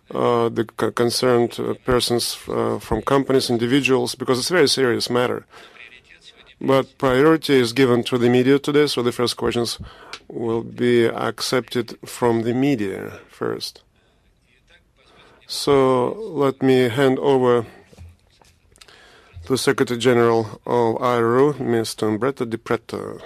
the concerned persons from companies, individuals, because it's a very serious matter. But priority is given to the media today, so the first questions will be accepted from the media first. So let me hand over to the Secretary General of IRU, Mr. Umberto Di Preto.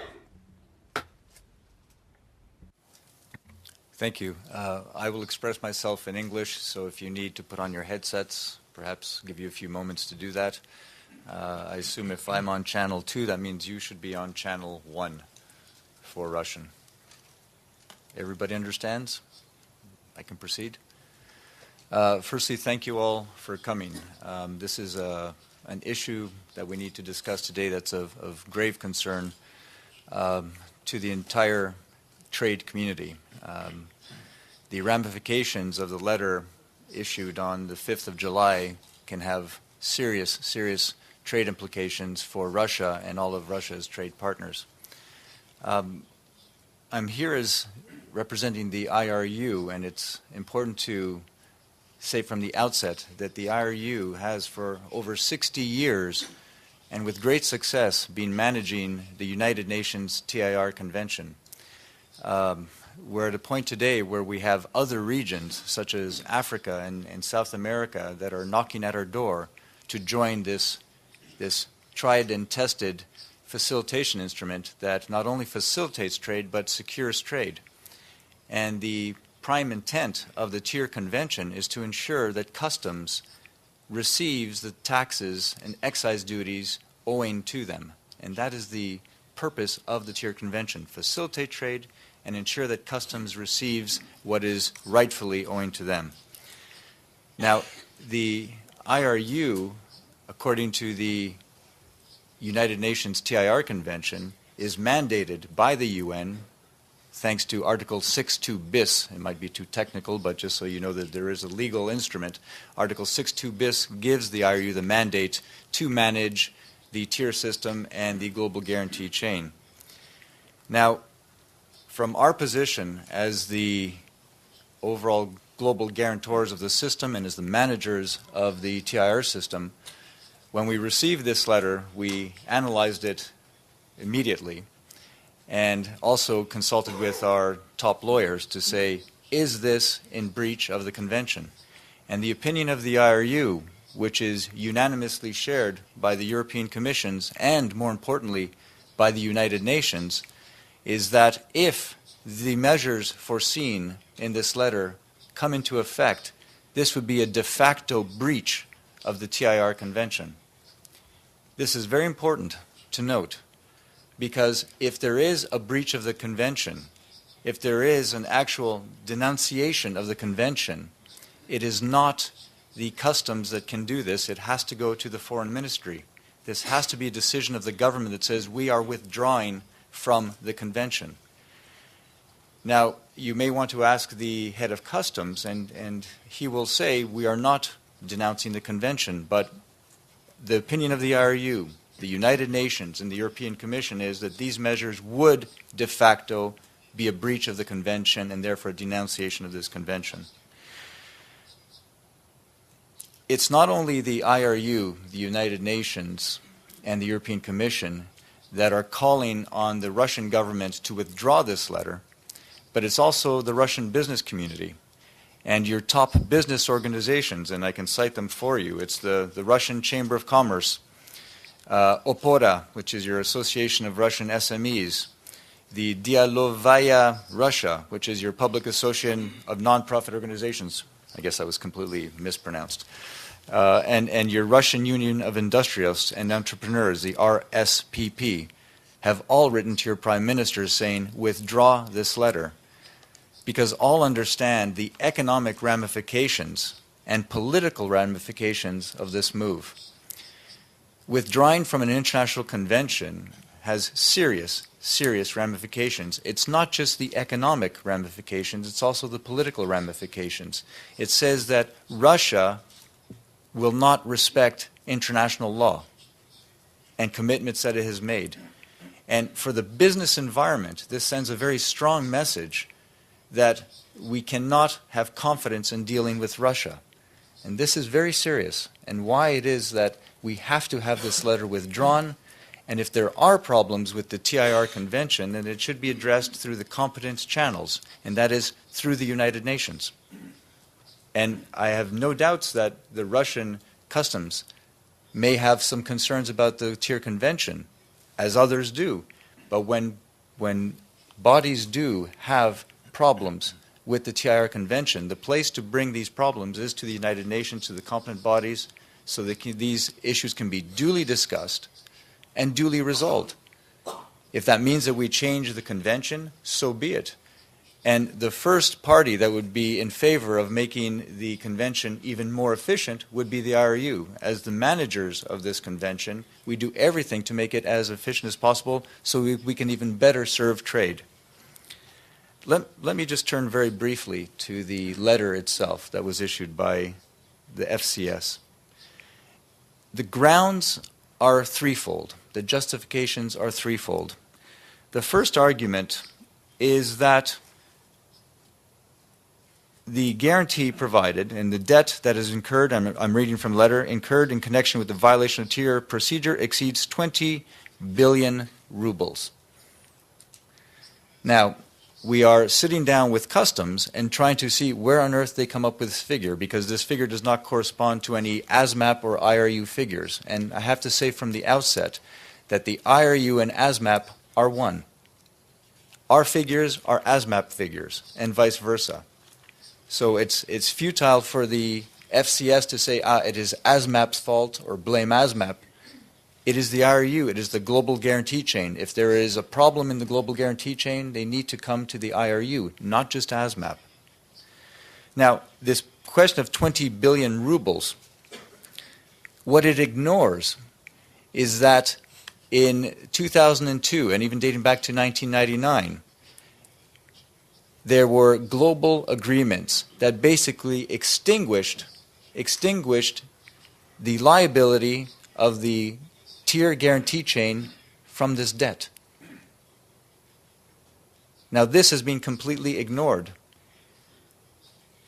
Thank you. I will express myself in English, so if you need to put on your headsets, perhaps give you a few moments to do that. I assume if I'm on channel 2, that means you should be on channel 1 for Russian. Everybody understands? I can proceed? Firstly, thank you all for coming. This is an issue that we need to discuss today that's of grave concern to the entire trade community. The ramifications of the letter issued on the 5th of July can have serious trade implications for Russia and all of Russia's trade partners. I'm here as representing the IRU, and it's important to say from the outset that the IRU has for over 60 years and with great success been managing the United Nations TIR Convention. We're at a point today where we have other regions such as Africa and South America that are knocking at our door to join this tried and tested facilitation instrument that not only facilitates trade but secures trade. And the prime intent of the TIR Convention is to ensure that customs receives the taxes and excise duties owing to them. And that is the purpose of the TIR Convention: facilitate trade and ensure that customs receives what is rightfully owing to them. Now, the IRU, according to the United Nations TIR Convention, is mandated by the UN thanks to Article 6.2 bis. It might be too technical, but just so you know that there is a legal instrument. Article 6.2 bis gives the IRU the mandate to manage the TIR system and the global guarantee chain. Now, from our position as the overall global guarantors of the system and as the managers of the TIR system, when we received this letter, we analyzed it immediately and also consulted with our top lawyers to say, is this in breach of the convention? And the opinion of the IRU, which is unanimously shared by the European Commissions and, more importantly, by the United Nations, is that if the measures foreseen in this letter come into effect, this would be a de facto breach of the TIR Convention. This is very important to note, because if there is a breach of the convention, if there is an actual denunciation of the convention, it is not the customs that can do this. It has to go to the foreign ministry. This has to be a decision of the government that says we are withdrawing from the convention. Now, you may want to ask the head of customs, and he will say we are not denouncing the convention, but the opinion of the IRU, the United Nations, and the European Commission is that these measures would de facto be a breach of the convention and therefore a denunciation of this convention. It's not only the IRU, the United Nations, and the European Commission that are calling on the Russian government to withdraw this letter, but it's also the Russian business community and your top business organizations, and I can cite them for you. It's the Russian Chamber of Commerce, Opora, which is your Association of Russian SMEs, the Dialovaya Russia, which is your Public Association of Nonprofit Organizations. I guess that was completely mispronounced. And your Russian Union of Industrialists and Entrepreneurs, the RSPP, have all written to your Prime Minister saying, withdraw this letter, because all understand the economic ramifications and political ramifications of this move. Withdrawing from an international convention has serious ramifications. It's not just the economic ramifications, it's also the political ramifications. It says that Russia will not respect international law and commitments that it has made. And for the business environment, this sends a very strong message that we cannot have confidence in dealing with Russia. And this is very serious, and why it is that we have to have this letter withdrawn, and if there are problems with the TIR Convention, then it should be addressed through the competent channels, and that is through the United Nations. And I have no doubts that the Russian customs may have some concerns about the TIR Convention, as others do. But when bodies do have problems with the TIR Convention, the place to bring these problems is to the United Nations, to the competent bodies, so that these issues can be duly discussed and duly resolved. If that means that we change the convention, so be it. And the first party that would be in favor of making the convention even more efficient would be the IRU. As the managers of this convention, we do everything to make it as efficient as possible so we can even better serve trade. Let me just turn very briefly to the letter itself that was issued by the FCS. The grounds are threefold. The justifications are threefold. The first argument is that the guarantee provided and the debt that is incurred, I'm reading from the letter, incurred in connection with the violation of TIR procedure exceeds 20 billion rubles. Now, we are sitting down with customs and trying to see where on earth they come up with this figure, because this figure does not correspond to any ASMAP or IRU figures. And I have to say from the outset that the IRU and ASMAP are one. Our figures are ASMAP figures, and vice versa. So it's futile for the FCS to say, it is ASMAP's fault or blame ASMAP. It is the IRU, it is the global guarantee chain. If there is a problem in the global guarantee chain, they need to come to the IRU, not just ASMAP. Now, this question of 20 billion rubles, what it ignores is that in 2002, and even dating back to 1999, there were global agreements that basically extinguished the liability of the TIR guarantee chain from this debt. Now, this has been completely ignored.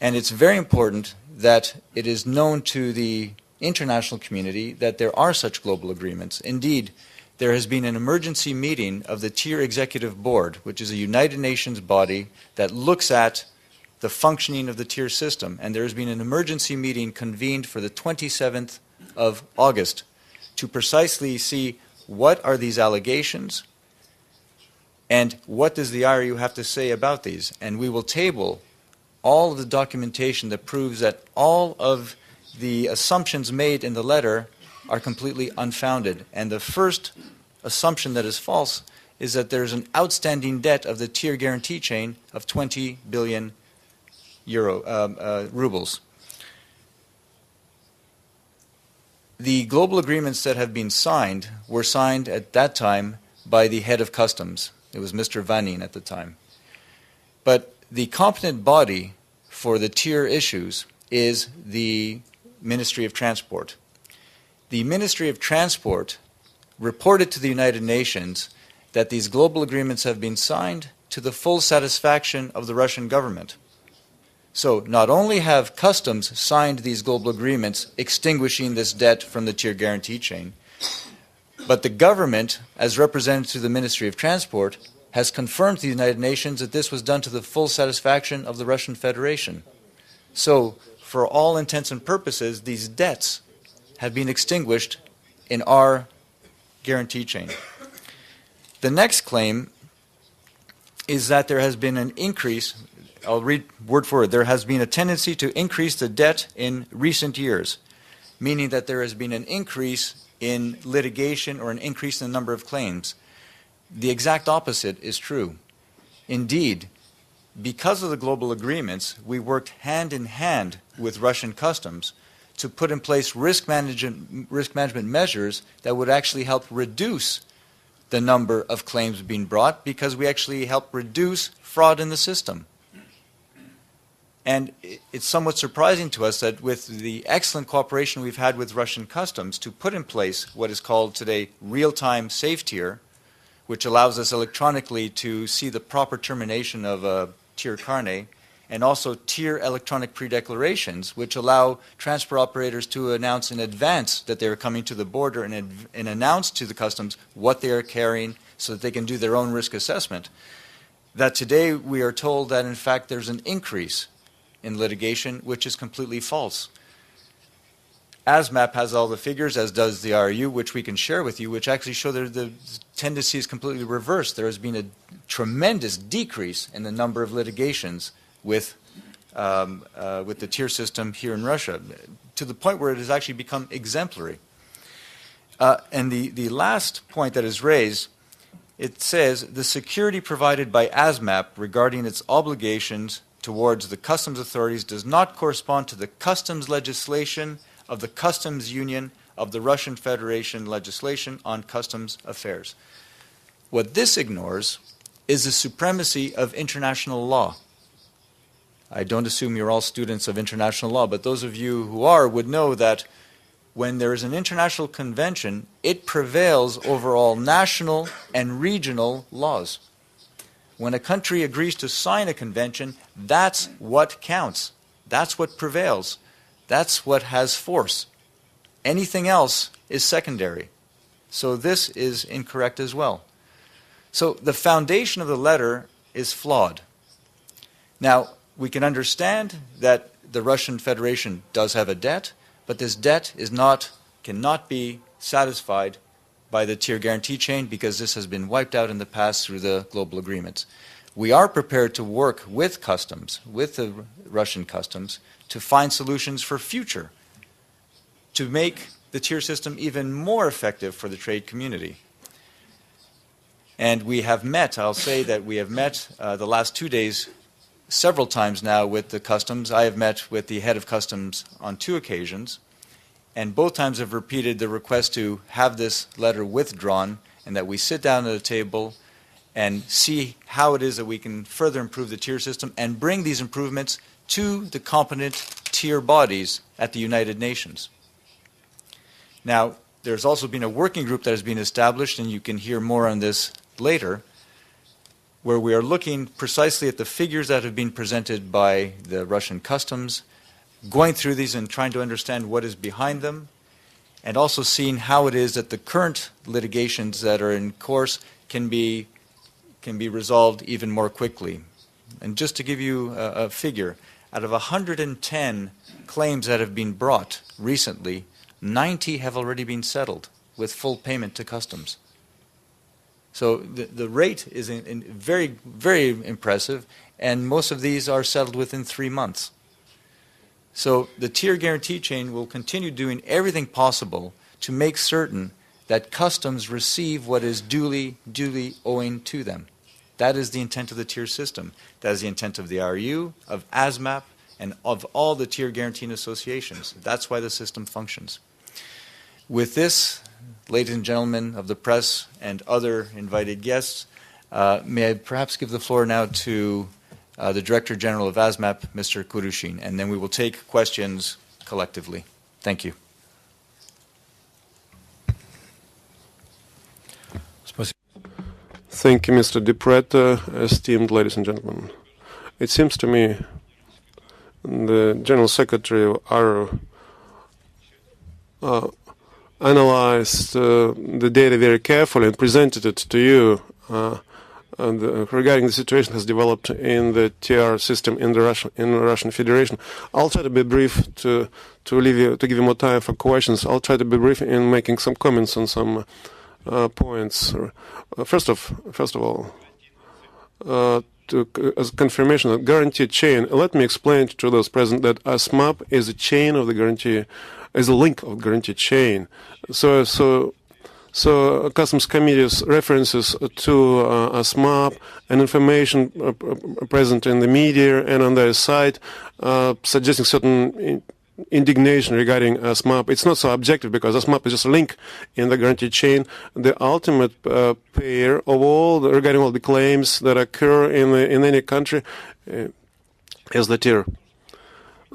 And it's very important that it is known to the international community that there are such global agreements. Indeed, there has been an emergency meeting of the TIR Executive Board, which is a United Nations body that looks at the functioning of the TIR system. And there has been an emergency meeting convened for the 27th of August to precisely see what are these allegations and what does the IRU have to say about these. And we will table all of the documentation that proves that all of the assumptions made in the letter are completely unfounded. And the first assumption that is false is that there's an outstanding debt of the TIR guarantee chain of 20 billion rubles. The global agreements that have been signed were signed at that time by the head of customs. It was Mr. Vanin at the time. But the competent body for the TIR issues is the Ministry of Transport. The Ministry of Transport reported to the United Nations that these global agreements have been signed to the full satisfaction of the Russian government. So not only have customs signed these global agreements extinguishing this debt from the TIR guarantee chain, but the government, as represented to the Ministry of Transport, has confirmed to the United Nations that this was done to the full satisfaction of the Russian Federation. So, for all intents and purposes, these debts have been extinguished in our guarantee chain. The next claim is that there has been an increase, I'll read word for word, there has been a tendency to increase the debt in recent years, meaning that there has been an increase in litigation or an increase in the number of claims. The exact opposite is true. Indeed, because of the global agreements, we worked hand in hand with Russian customs to put in place risk management measures that would actually help reduce the number of claims being brought, because we actually help reduce fraud in the system. And it's somewhat surprising to us that with the excellent cooperation we've had with Russian customs to put in place what is called today real-time safe tier, which allows us electronically to see the proper termination of a TIR carnet, and also TIR electronic pre-declarations, which allow transport operators to announce in advance that they are coming to the border and announce to the customs what they are carrying so that they can do their own risk assessment. That today we are told that in fact there's an increase in litigation, which is completely false. ASMAP has all the figures, as does the IRU, which we can share with you, which actually show that the tendency is completely reversed. There has been a tremendous decrease in the number of litigations with the TIR system here in Russia, to the point where it has actually become exemplary. And the last point that is raised, it says the security provided by ASMAP regarding its obligations towards the customs authorities does not correspond to the customs legislation of the Customs Union of the Russian Federation legislation on customs affairs. What this ignores is the supremacy of international law. I don't assume you're all students of international law, but those of you who are would know that when there is an international convention, it prevails over all national and regional laws. When a country agrees to sign a convention, that's what counts. That's what prevails. That's what has force. Anything else is secondary. So this is incorrect as well. So the foundation of the letter is flawed. Now, we can understand that the Russian Federation does have a debt, but this debt cannot be satisfied by the TIR guarantee chain because this has been wiped out in the past through the global agreements. We are prepared to work with customs, with the Russian customs, to find solutions for future, to make the TIR system even more effective for the trade community. And we have met, I'll say that we have met the last 2 days several times now with the customs. I have met with the head of customs on 2 occasions, and both times have repeated the request to have this letter withdrawn and that we sit down at a table and see how it is that we can further improve the TIR system and bring these improvements to the competent TIR bodies at the United Nations. Now, there's also been a working group that has been established, and you can hear more on this later, where we are looking precisely at the figures that have been presented by the Russian customs, going through these and trying to understand what is behind them, and also seeing how it is that the current litigations that are in course can be resolved even more quickly. And just to give you a figure, out of 110 claims that have been brought recently, 90 have already been settled with full payment to customs. So the rate is very, very impressive, and most of these are settled within 3 months. So the TIR guarantee chain will continue doing everything possible to make certain that customs receive what is duly owing to them. That is the intent of the TIR system. That is the intent of the IRU, of ASMAP, and of all the TIR guaranteeing associations. That's why the system functions. With this, ladies and gentlemen of the press and other invited guests, may I perhaps give the floor now to the Director General of ASMAP, Mr. Kurushin, and then we will take questions collectively. Thank you. Thank you, Mr. Dupret, esteemed ladies and gentlemen. It seems to me the General Secretary of IRU analyzed the data very carefully and presented it to you regarding the situation has developed in the TIR system in the Russian Federation. I'll try to be brief to give you more time for questions. I'll try to be brief in making some comments on some points. First of all, as confirmation of guaranteed chain, let me explain to those present that ASMAP is a chain of the guarantee, is a link of guaranteed chain. So Customs Committee's references to ASMAP and information present in the media and on their site suggesting certain indignation regarding ASMAP. It's not so objective because ASMAP is just a link in the guaranteed chain. The ultimate payer of regarding all the claims that occur in any country is the TIR.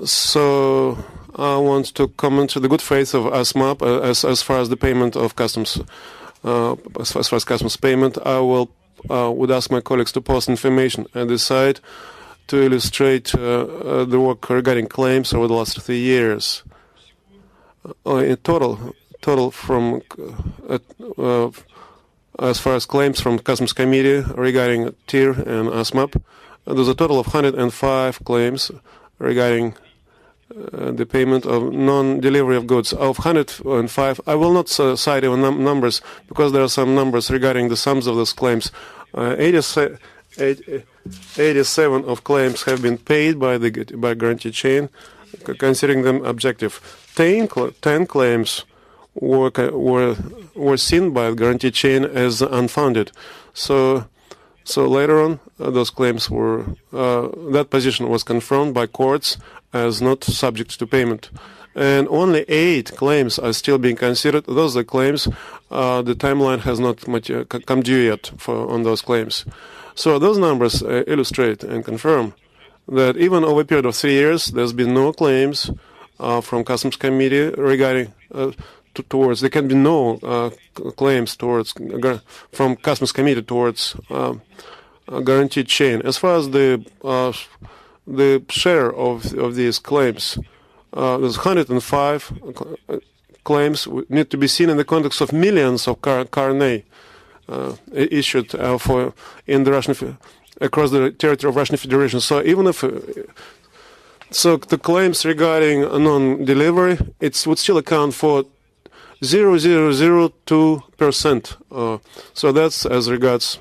So I want to comment to the good faith of ASMAP as far as the payment of customs. As far as customs payment, I would ask my colleagues to post information at the site to illustrate the work regarding claims over the last 3 years. In total from as far as claims from Customs Committee regarding TIR and ASMAP, there's a total of 105 claims regarding the payment of non-delivery of goods. Of 105, I will not cite even numbers because there are some numbers regarding the sums of those claims. 87 of claims have been paid by guarantee chain, considering them objective. 10 claims were seen by the guarantee chain as unfounded. So later on, those claims were that position was confirmed by courts as not subject to payment, and only 8 claims are still being considered. Those are claims the timeline has not come due yet on those claims. So those numbers illustrate and confirm that even over a period of 3 years, there's been no claims from Customs Committee regarding towards. There can be no claims towards from Customs Committee towards guaranteed chain. As far as the share of these claims, there's 105 claims need to be seen in the context of millions of carnet issued in the Russian across the territory of Russian Federation. So even if the claims regarding non-delivery, it would still account for 0.0002%. So that's as regards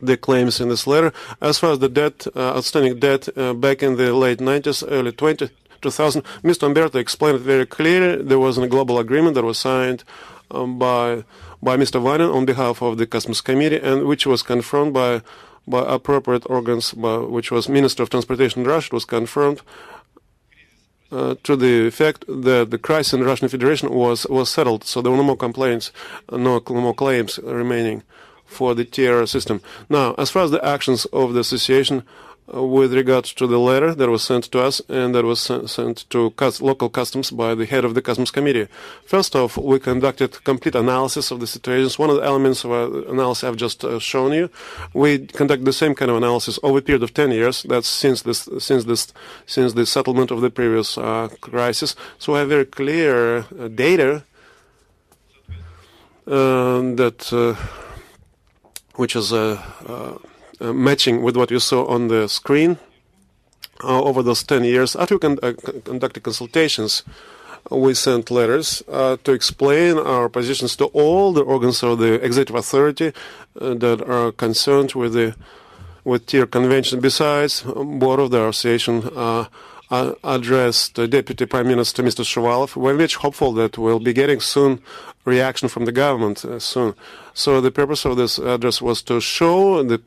the claims in this letter. As far as the debt, outstanding debt, back in the late 90s, early 2000, Mr. Umberto explained it very clearly. There was a global agreement that was signed by Mr. Vanin on behalf of the Customs Committee, and which was confirmed by appropriate organs, which was Minister of Transportation in Russia. It was confirmed to the effect that the crisis in the Russian Federation was settled. So there were no more complaints, no more claims remaining for the TIR system. Now, as far as the actions of the association with regards to the letter that was sent to us and that was sent to local customs by the head of the Customs Committee. First off, we conducted complete analysis of the situations. One of the elements of our analysis I've just shown you. We conduct the same kind of analysis over a period of 10 years. That's since the settlement of the previous crisis. So we have very clear data which is matching with what you saw on the screen over those 10 years. After we conducted consultations, we sent letters to explain our positions to all the organs of the executive authority that are concerned with TIR convention. Besides, board of the association addressed Deputy Prime Minister Mr. Shuvalov. We're very hopeful that we'll be getting soon reaction from the government soon. So the purpose of this address was to show the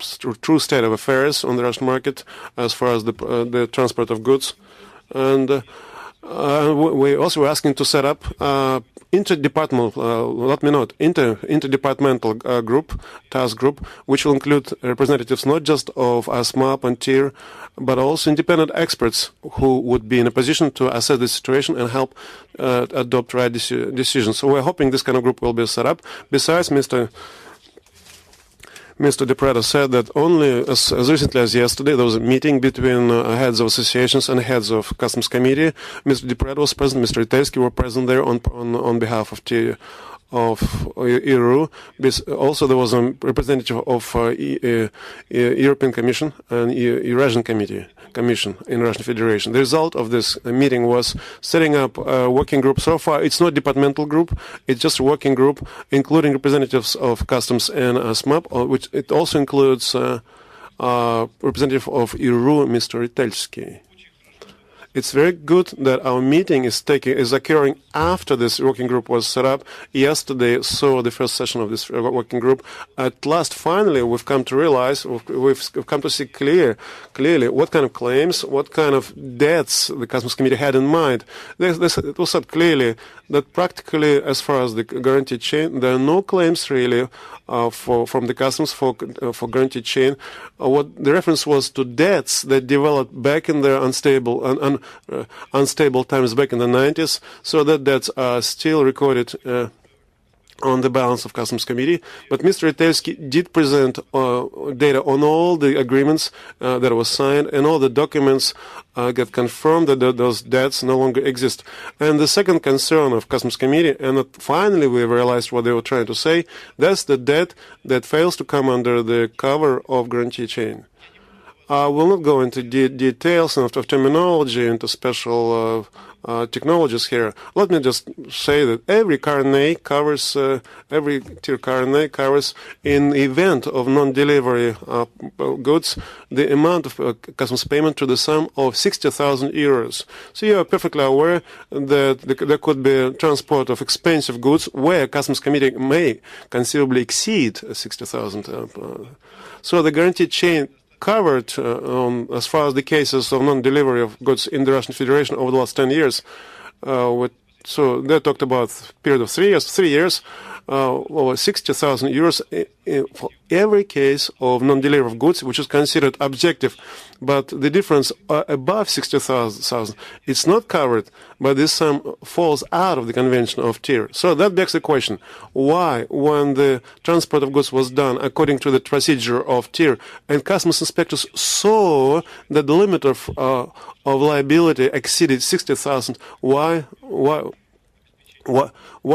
true state of affairs on the Russian market as far as the transport of goods. And we also were asking to set up interdepartmental group, task group, which will include representatives not just of ASMAP and TIR, but also independent experts who would be in a position to assess the situation and help adopt right decisions. So we're hoping this kind of group will be set up. Besides, Mr. DePreto said that only as recently as yesterday there was a meeting between heads of associations and heads of Customs Committee. Mr. DePreto was present, Mr. Itelsky were present there on behalf of IRU. Also, there was a representative of European Commission and Eurasian Commission in Russian Federation. The result of this meeting was setting up a working group. So far, it's not a departmental group; it's just a working group, including representatives of Customs and ASMAP, which it also includes representative of IRU, Mr. Itelsky. It's very good that our meeting is occurring after this working group was set up. Yesterday saw the first session of this working group. At last, finally, we've come to realize, we've come to see clearly what kind of claims, what kind of debts the Customs Committee had in mind. It was said clearly that practically, as far as the guaranteed chain, there are no claims really from the customs for guaranteed chain. What the reference was to debts that developed back in the unstable times back in the 90s, so that debts are still recorded on the balance of Customs Committee, but Mr. Itelsky did present data on all the agreements that were signed and all the documents get confirmed that those debts no longer exist. And the second concern of Customs Committee, and finally we realized what they were trying to say, that's the debt that fails to come under the cover of guarantee chain. I will not go into details of terminology, into special technologies here. Let me just say that every carnet covers, every TIR carnet covers, in the event of non-delivery goods, the amount of customs payment to the sum of 60,000 euros. So you are perfectly aware that there could be transport of expensive goods where Customs Committee may considerably exceed 60,000. So the guarantee chain covered as far as the cases of non-delivery of goods in the Russian Federation over the last 10 years. So they talked about a period of 3 years. 3 years, over 60,000 euros for every case of non-delivery of goods, which is considered objective. But the difference above 60,000, it's not covered, but this sum falls out of the convention of TIR. So that begs the question, why, when the transport of goods was done according to the procedure of TIR, and customs inspectors saw that the limit of liability exceeded 60,000, why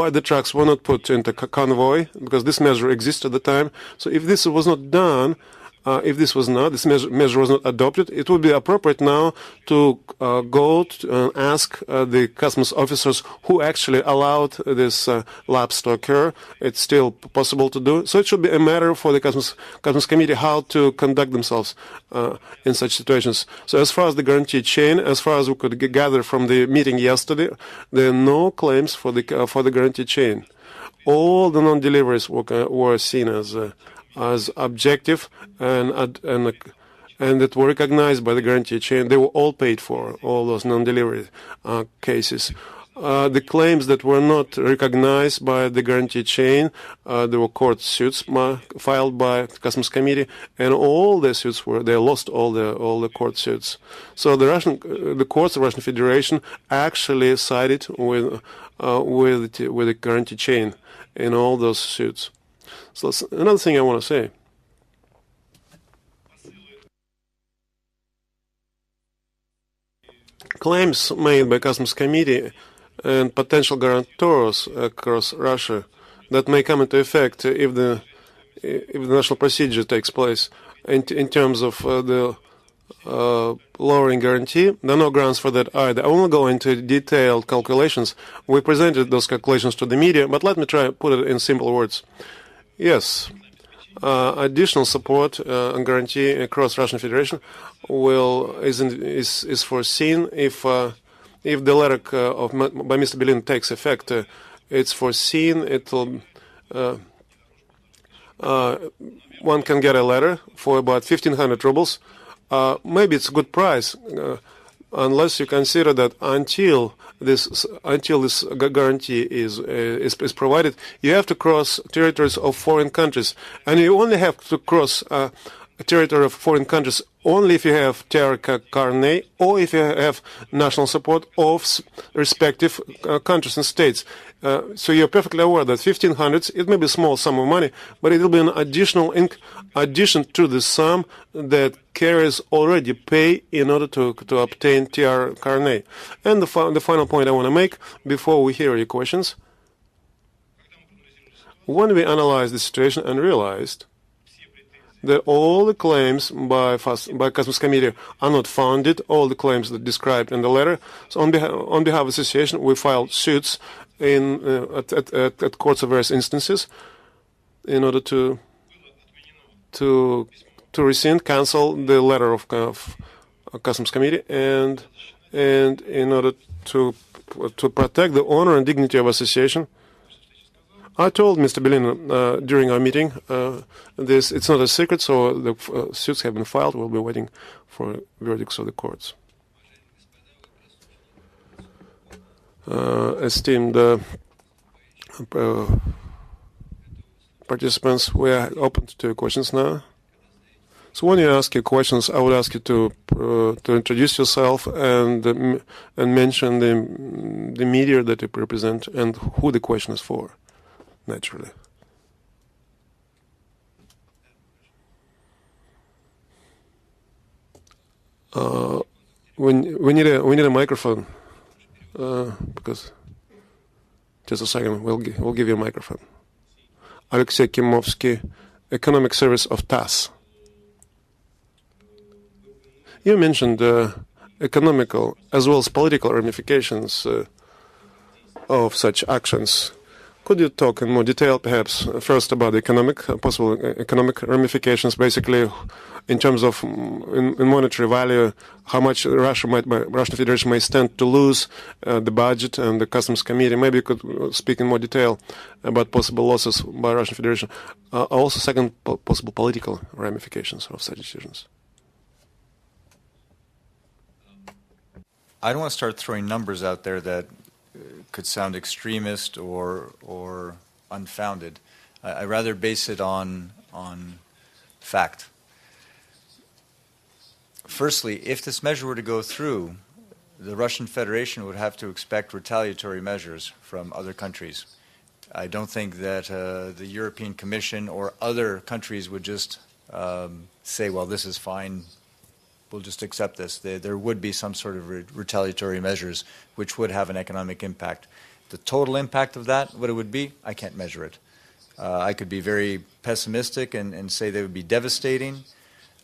the trucks were not put into convoy, because this measure existed at the time. So if this was not done, this measure was not adopted, it would be appropriate now to go and ask the customs officers who actually allowed this lapse to occur. It's still possible to do. So it should be a matter for the Customs Committee how to conduct themselves in such situations. So as far as the guarantee chain, as far as we could gather from the meeting yesterday, there are no claims for the guarantee chain. All the non-deliveries were seen as objective and that were recognized by the guarantee chain. They were all paid for, all those non-delivery cases. The claims that were not recognized by the guarantee chain, there were court suits filed by the Customs Committee, and all the suits they lost all the court suits. So the courts of the Russian Federation actually sided with the guarantee chain in all those suits. So that's another thing I want to say. Claims made by Customs Committee and potential guarantors across Russia that may come into effect if the national procedure takes place in terms of the lowering guarantee. There are no grounds for that either. I won't go into detailed calculations. We presented those calculations to the media, but let me try to put it in simple words. Yes, additional support and guarantee across Russian Federation is foreseen if the letter by Mr. Belin takes effect. It's foreseen. It'll one can get a letter for about 1,500 rubles. Maybe it's a good price, unless you consider that until this guarantee is provided, you have to cross territories of foreign countries, and you only have to cross a territory of foreign countries only if you have TIR carnet or if you have national support of respective countries and states. So you're perfectly aware that 1,500, it may be a small sum of money, but it will be an additional addition to the sum that carriers already pay in order to obtain TIR carnet. And the final point I want to make before we hear your questions. When we analyzed the situation and realized that all the claims by Customs Committee are not founded, all the claims that described in the letter. So on behalf of the association, we filed suits at courts of various instances in order to rescind, cancel the letter of Customs Committee, and in order to protect the honor and dignity of association. I told Mr. Belin during our meeting this. It's not a secret, so the suits have been filed. We'll be waiting for verdicts of the courts. Esteemed participants, we are open to questions now. So when you ask your questions, I would ask you to introduce yourself and mention the media that you represent and who the question is for. naturally. We need a microphone because just a second, we'll give you a microphone. Alexei Kimovsky, Economic Service of TASS. You mentioned economical as well as political ramifications of such actions. Could you talk in more detail, perhaps, first about the possible economic ramifications, basically in terms of in monetary value, how much Russian Federation may stand to lose the budget and the Customs Committee? Maybe you could speak in more detail about possible losses by Russian Federation. Also, second, possible political ramifications of such decisions. I don't want to start throwing numbers out there that could sound extremist or unfounded. I rather base it on fact. Firstly, if this measure were to go through, the Russian Federation would have to expect retaliatory measures from other countries. I don't think that the European Commission or other countries would just say, well, this is fine, we'll just accept this. There would be some sort of retaliatory measures which would have an economic impact. The total impact of that, what it would be, I can't measure it. I could be very pessimistic and say they would be devastating,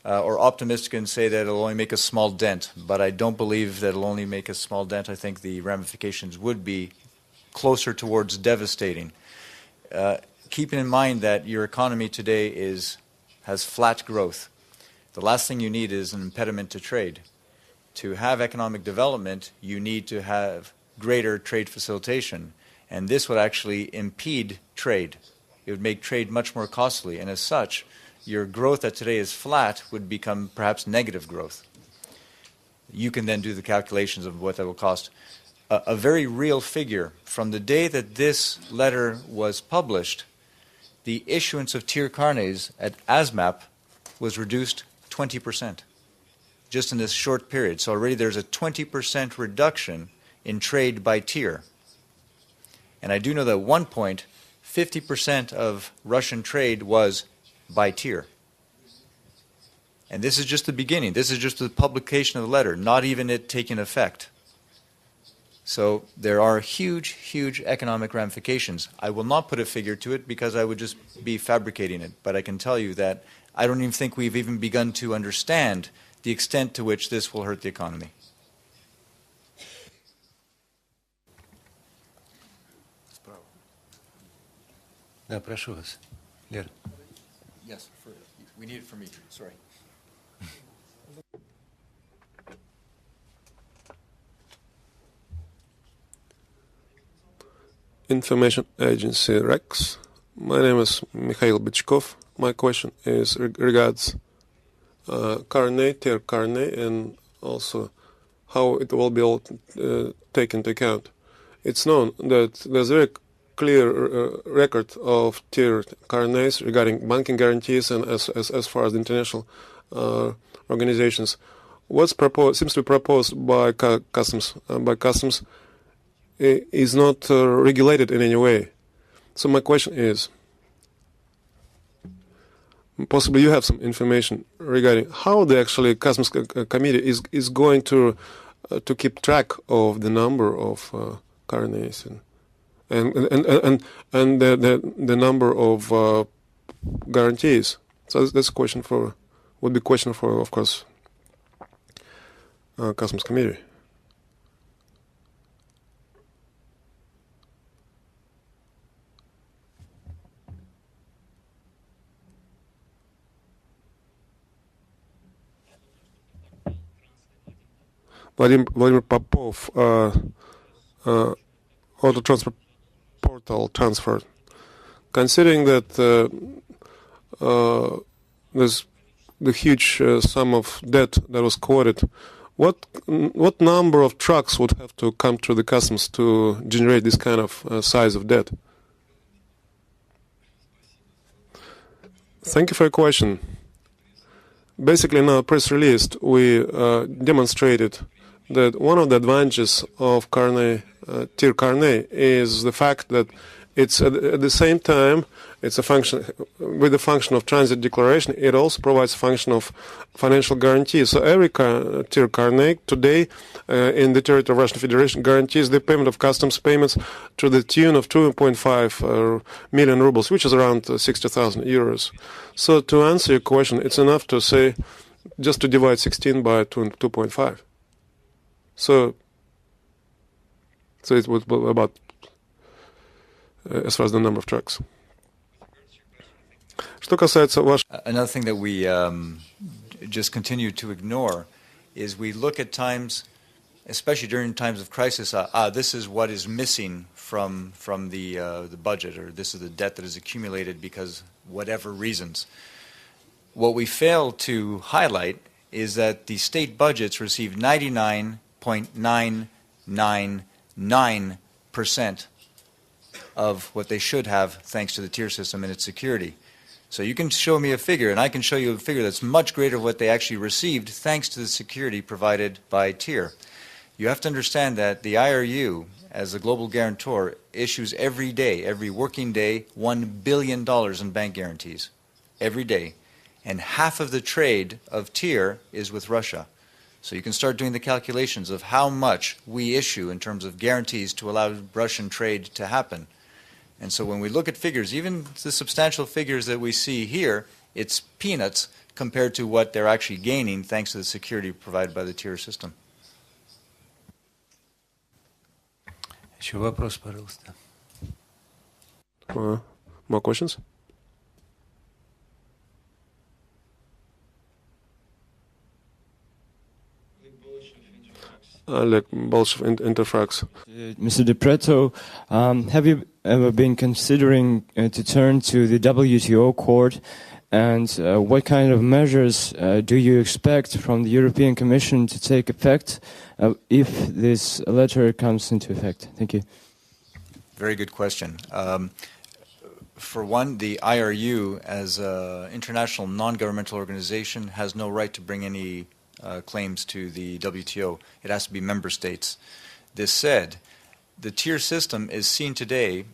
or optimistic and say that it'll only make a small dent. But I don't believe that it'll only make a small dent. I think the ramifications would be closer towards devastating. Keeping in mind that your economy today has flat growth. The last thing you need is an impediment to trade. To have economic development, you need to have greater trade facilitation. And this would actually impede trade. It would make trade much more costly. And as such, your growth that today is flat would become perhaps negative growth. You can then do the calculations of what that will cost. A very real figure, from the day that this letter was published, the issuance of TIR carnets at ASMAP was reduced 20%, just in this short period. So already there's a 20% reduction in trade by TIR. And I do know that at one point, 50% of Russian trade was by TIR. And this is just the beginning. This is just the publication of the letter, not even it taking effect. So there are huge, huge economic ramifications. I will not put a figure to it because I would just be fabricating it. But I can tell you that I don't even think we've even begun to understand the extent to which this will hurt the economy. Да, прошу вас, Лера. Yes, we need it for me. Sorry. Information Agency Rex. My name is Mikhail Bychkov. My question is regards carnet, TIR carnet, and also how it will be all taken into account. It's known that there's a very clear record of TIR carnets regarding banking guarantees and as far as the international organizations. What's proposed seems to be proposed by customs is not regulated in any way. So my question is, possibly you have some information regarding how the actually Customs Committee is going to keep track of the number of carnets and the number of guarantees. So that's a question would be question for, of course, Customs Committee. Vladimir Popov, Auto Transport Portal Transfer. Considering that there's the huge sum of debt that was quoted, what number of trucks would have to come through the customs to generate this kind of size of debt? Thank you for your question. Basically, in our press release, we demonstrated that one of the advantages of TIR carnet is the fact that It's at the same time, it's a function, with the function of transit declaration, it also provides a function of financial guarantee. So every TIR carnet today in the territory of Russian Federation guarantees the payment of customs payments to the tune of 2.5 million rubles, which is around 60,000 euros. So to answer your question, it's enough to say, just to divide 16 by 2.5. So it would be about as far as the number of trucks. Что касается вашего... Another thing that we just continue to ignore is we look at times, especially during times of crisis, this is what is missing from the budget, or this is the debt that is accumulated because whatever reasons. What we fail to highlight is that the state budgets receive 99.999% of what they should have thanks to the TIR system and its security. So you can show me a figure, and I can show you a figure that's much greater of what they actually received thanks to the security provided by TIR. You have to understand that the IRU, as a global guarantor, issues every day, every working day, $1 billion in bank guarantees. Every day. And half of the trade of TIR is with Russia. So you can start doing the calculations of how much we issue in terms of guarantees to allow Russian trade to happen. And so when we look at figures, even the substantial figures that we see here, it's peanuts compared to what they're actually gaining thanks to the security provided by the TIR system. Еще вопрос, пожалуйста. More questions? Oleg Bolshev, Interfax. Mr. DePreto, have you ever been considering to turn to the WTO court, and what kind of measures do you expect from the European Commission to take effect if this letter comes into effect? Thank you. Very good question. For one, the IRU, as an international non-governmental organization, has no right to bring any claims to the WTO. It has to be member states. This said, the TIR system is seen today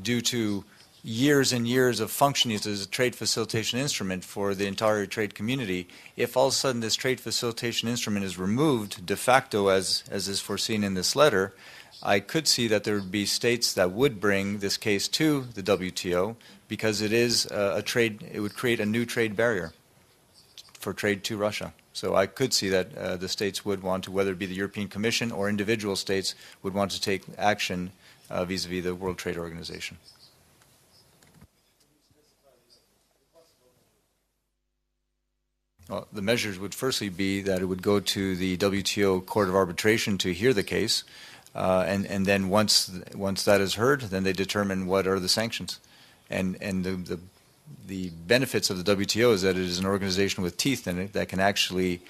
due to years and years of functioning as a trade facilitation instrument for the entire trade community. If all of a sudden this trade facilitation instrument is removed de facto, as is foreseen in this letter, I could see that there would be states that would bring this case to the WTO because it is a trade, it would create a new trade barrier for trade to Russia. So I could see that the states would want to, whether it be the European Commission or individual states, would want to take action vis-a-vis the World Trade Organization. Well, the measures would firstly be that it would go to the WTO Court of Arbitration to hear the case, and then once that is heard, then they determine what are the sanctions. And the benefits of the WTO is that it is an organization with teeth in it that can actually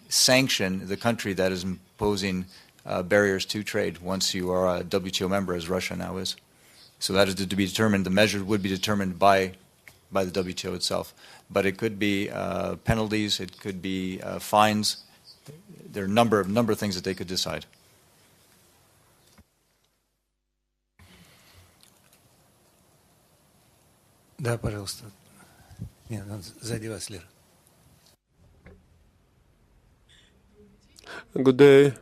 sanction the country that is imposing barriers to trade once you are a WTO member, as Russia now is. So that is to be determined. The measure would be determined by the WTO itself. But it could be penalties, it could be fines. There are a number of things that they could decide. Да, пожалуйста. Нет, сзади вас, Лера. Good day,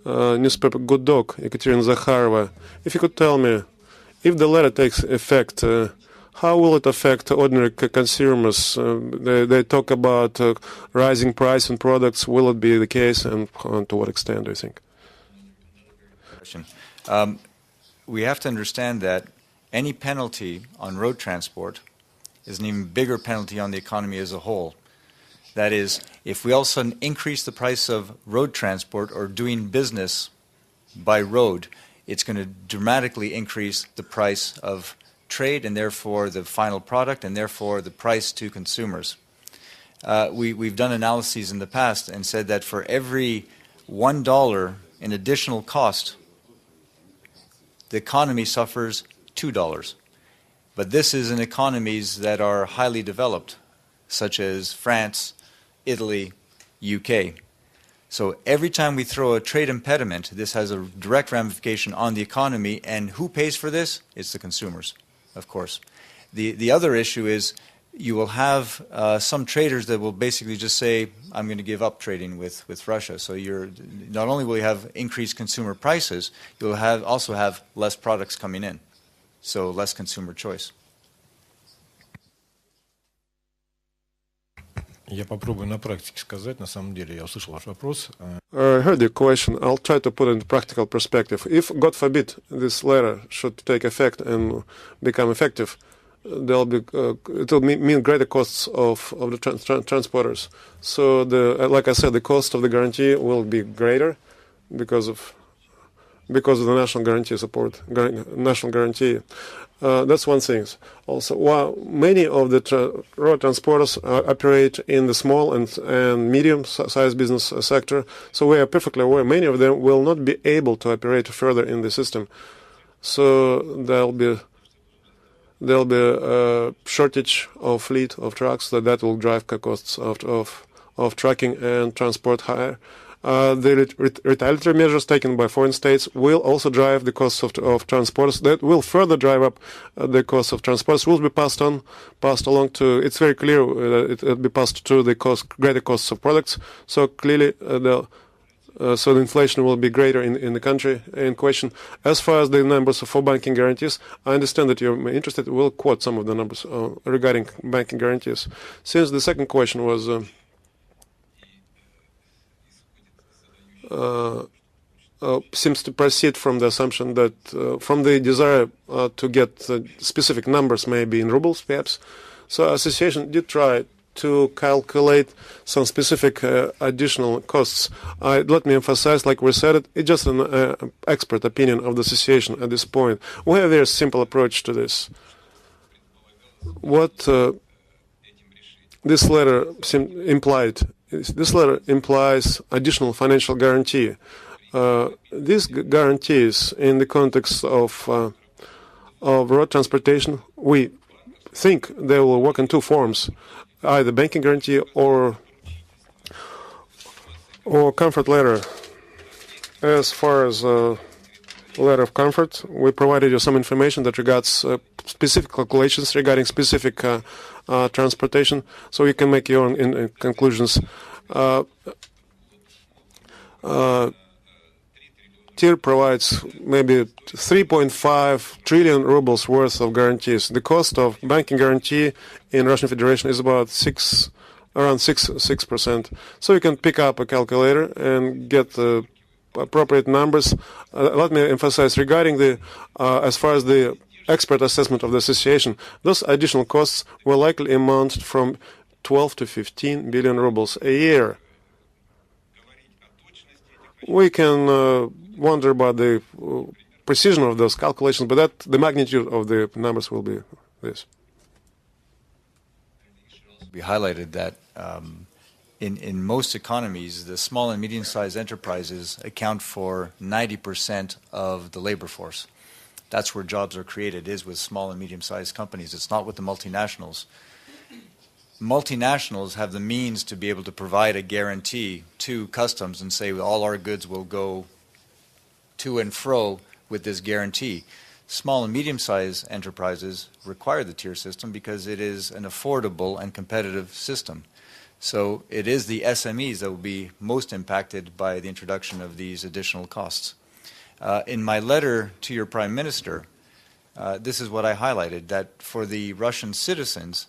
newspaper Good Dog, Ekaterina Zakharova. If you could tell me, if the letter takes effect, how will it affect ordinary consumers? They talk about rising price on products. Will it be the case, and to what extent, do you think? We have to understand that any penalty on road transport is an even bigger penalty on the economy as a whole. That is, if we all of a sudden increase the price of road transport or doing business by road, it's going to dramatically increase the price of trade and therefore the final product and therefore the price to consumers. We've done analyses in the past and said that for every $1 in additional cost, the economy suffers $2. But this is in economies that are highly developed, such as France, Italy, UK. So every time we throw a trade impediment, this has a direct ramification on the economy, and who pays for this? It's the consumers, of course. The other issue is you will have some traders that will basically just say, I'm going to give up trading with Russia. So not only will you have increased consumer prices, you'll also have less products coming in, so less consumer choice. Я попробую на практике сказать. На самом деле, я услышал ваш вопрос. I heard your question. I'll try to put it into practical perspective. If, God forbid, this letter should take effect and become effective, it will mean greater costs of the transporters. So, like I said, the cost of the guarantee will be greater because of the national guarantee support, national guarantee. That's one thing. Also, while many of the road transporters operate in the small and medium-sized business sector, so we are perfectly aware many of them will not be able to operate further in the system. So there'll be a shortage of fleet of trucks that will drive costs of trucking and transport higher. The retaliatory measures taken by foreign states will also drive the costs of transporters. That will further drive up the costs of transporters. Will be passed along to. It's very clear that it will be passed to the greater costs of products. So clearly, the inflation will be greater in the country in question. As far as the numbers for banking guarantees, I understand that you're interested. We'll quote some of the numbers regarding banking guarantees. Since the second question was. Seems to proceed from the assumption that from the desire to get specific numbers, maybe in rubles, perhaps. So association did try to calculate some specific additional costs. Let me emphasize, like we said, it's just an expert opinion of the association at this point. We have a very simple approach to this. What this letter implied. This letter implies additional financial guarantee. These guarantees, in the context of road transportation, we think they will work in two forms: either banking guarantee or comfort letter. As far as letter of comfort, we provided you some information that regards specific calculations regarding specific transportation, so you can make your own conclusions. TIR provides maybe 3.5 trillion rubles worth of guarantees. The cost of banking guarantee in Russian Federation is about around 6%. So you can pick up a calculator and get the appropriate numbers. Let me emphasize regarding the as far as the expert assessment of the association, those additional costs will likely amount from 12 to 15 billion rubles a year. We can wonder about the precision of those calculations, but the magnitude of the numbers will be this. We highlighted that in most economies, the small and medium-sized enterprises account for 90% of the labor force. That's where jobs are created, is with small and medium-sized companies. It's not with the multinationals. Multinationals have the means to be able to provide a guarantee to customs and say all our goods will go to and fro with this guarantee. Small and medium-sized enterprises require the TIR system because it is an affordable and competitive system. So it is the SMEs that will be most impacted by the introduction of these additional costs. In my letter to your Prime Minister, this is what I highlighted, that for the Russian citizens,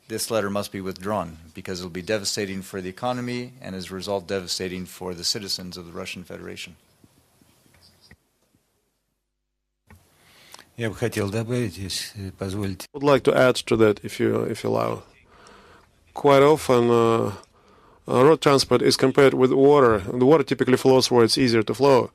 this letter must be withdrawn because it will be devastating for the economy and as a result devastating for the citizens of the Russian Federation. Я бы хотел добавить, если позволите. I would like to add to that, if you allow. Quite often, road transport is compared with water. The water typically flows where it's easier to flow.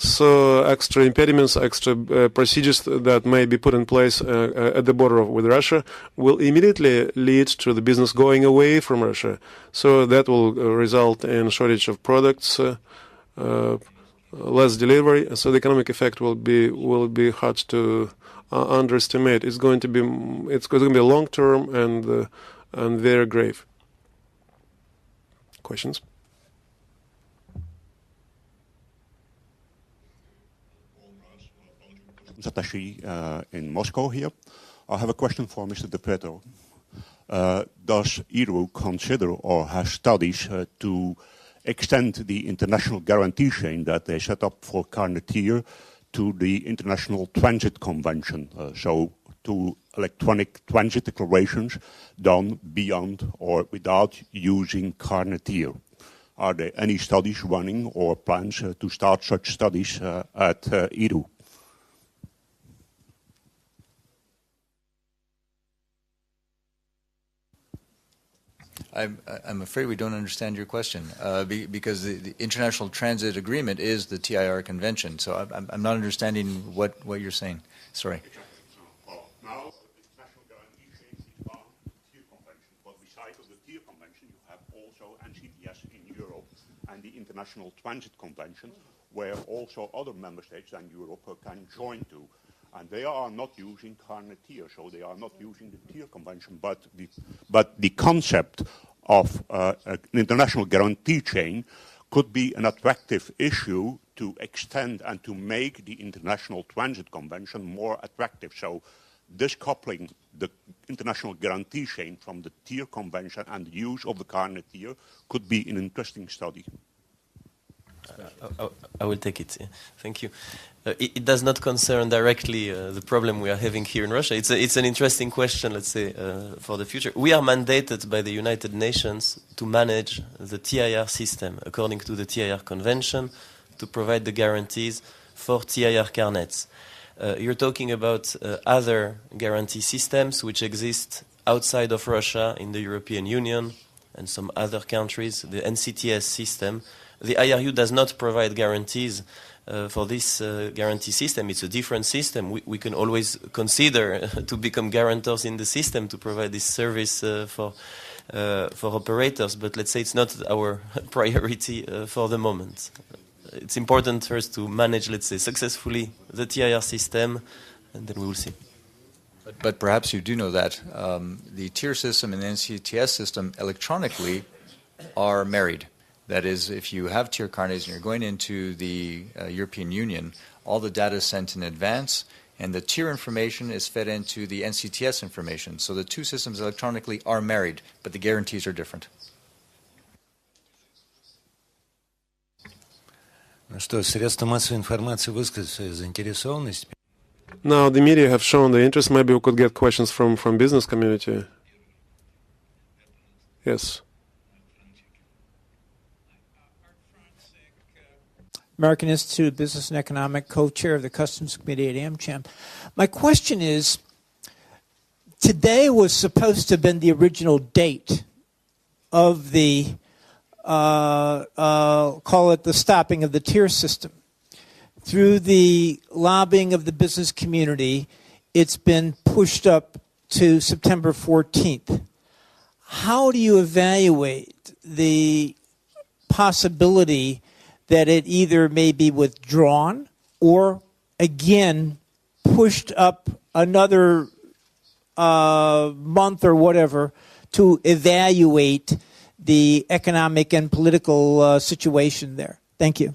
So extra impediments, extra procedures that may be put in place at the border with Russia will immediately lead to the business going away from Russia. So that will result in a shortage of products, less delivery. So the economic effect will be hard to underestimate. It's going to be a long term and very grave. Questions? attaché in Moscow here. I have a question for Mr. De Pretto. Does IRU consider or has studies to extend the international guarantee chain that they set up for Carnetier to the International Transit Convention, so to electronic transit declarations done beyond or without using Carnetier? Are there any studies running or plans to start such studies at IRU? I'm afraid we don't understand your question because the International Transit Agreement is the TIR Convention. So I'm not understanding what you're saying. Sorry. Well, now the international guarantee chain is bound to the TIR Convention, but besides the TIR Convention, you have also NCTS in Europe and the International Transit Convention, where also other member states than Europe can join to. And they are not using Carnetier, so they are not using the TIR Convention, but the concept of an international guarantee chain could be an attractive issue to extend and to make the International Transit Convention more attractive. So discoupling the international guarantee chain from the TIR Convention and the use of the Carnetier could be an interesting study. I will take it. Yeah. Thank you. It does not concern directly the problem we are having here in Russia. It's an interesting question, let's say, for the future. We are mandated by the United Nations to manage the TIR system according to the TIR Convention to provide the guarantees for TIR carnets. You're talking about other guarantee systems which exist outside of Russia in the European Union and some other countries, the NCTS system. The IRU does not provide guarantees for this guarantee system. It's a different system. We can always consider to become guarantors in the system to provide this service for operators, but let's say it's not our priority for the moment. It's important first to manage, let's say, successfully the TIR system, and then we will see. But perhaps you do know that the TIR system and the NCTS system electronically are married. That is, if you have TIR carnets and you're going into the European Union, all the data is sent in advance, and the TIR information is fed into the NCTS information. So the two systems electronically are married, but the guarantees are different. Ну что, средства массовой информации высказали свою заинтересованность. Now the media have shown the interest. Maybe we could get questions from business community. Yes. American Institute of Business and Economic, co-chair of the Customs Committee at AmCham. My question is, today was supposed to have been the original date of the, call it the stopping of the TIR system. Through the lobbying of the business community, it's been pushed up to September 14th. How do you evaluate the possibility that it either may be withdrawn or, again, pushed up another month or whatever to evaluate the economic and political situation there? Thank you.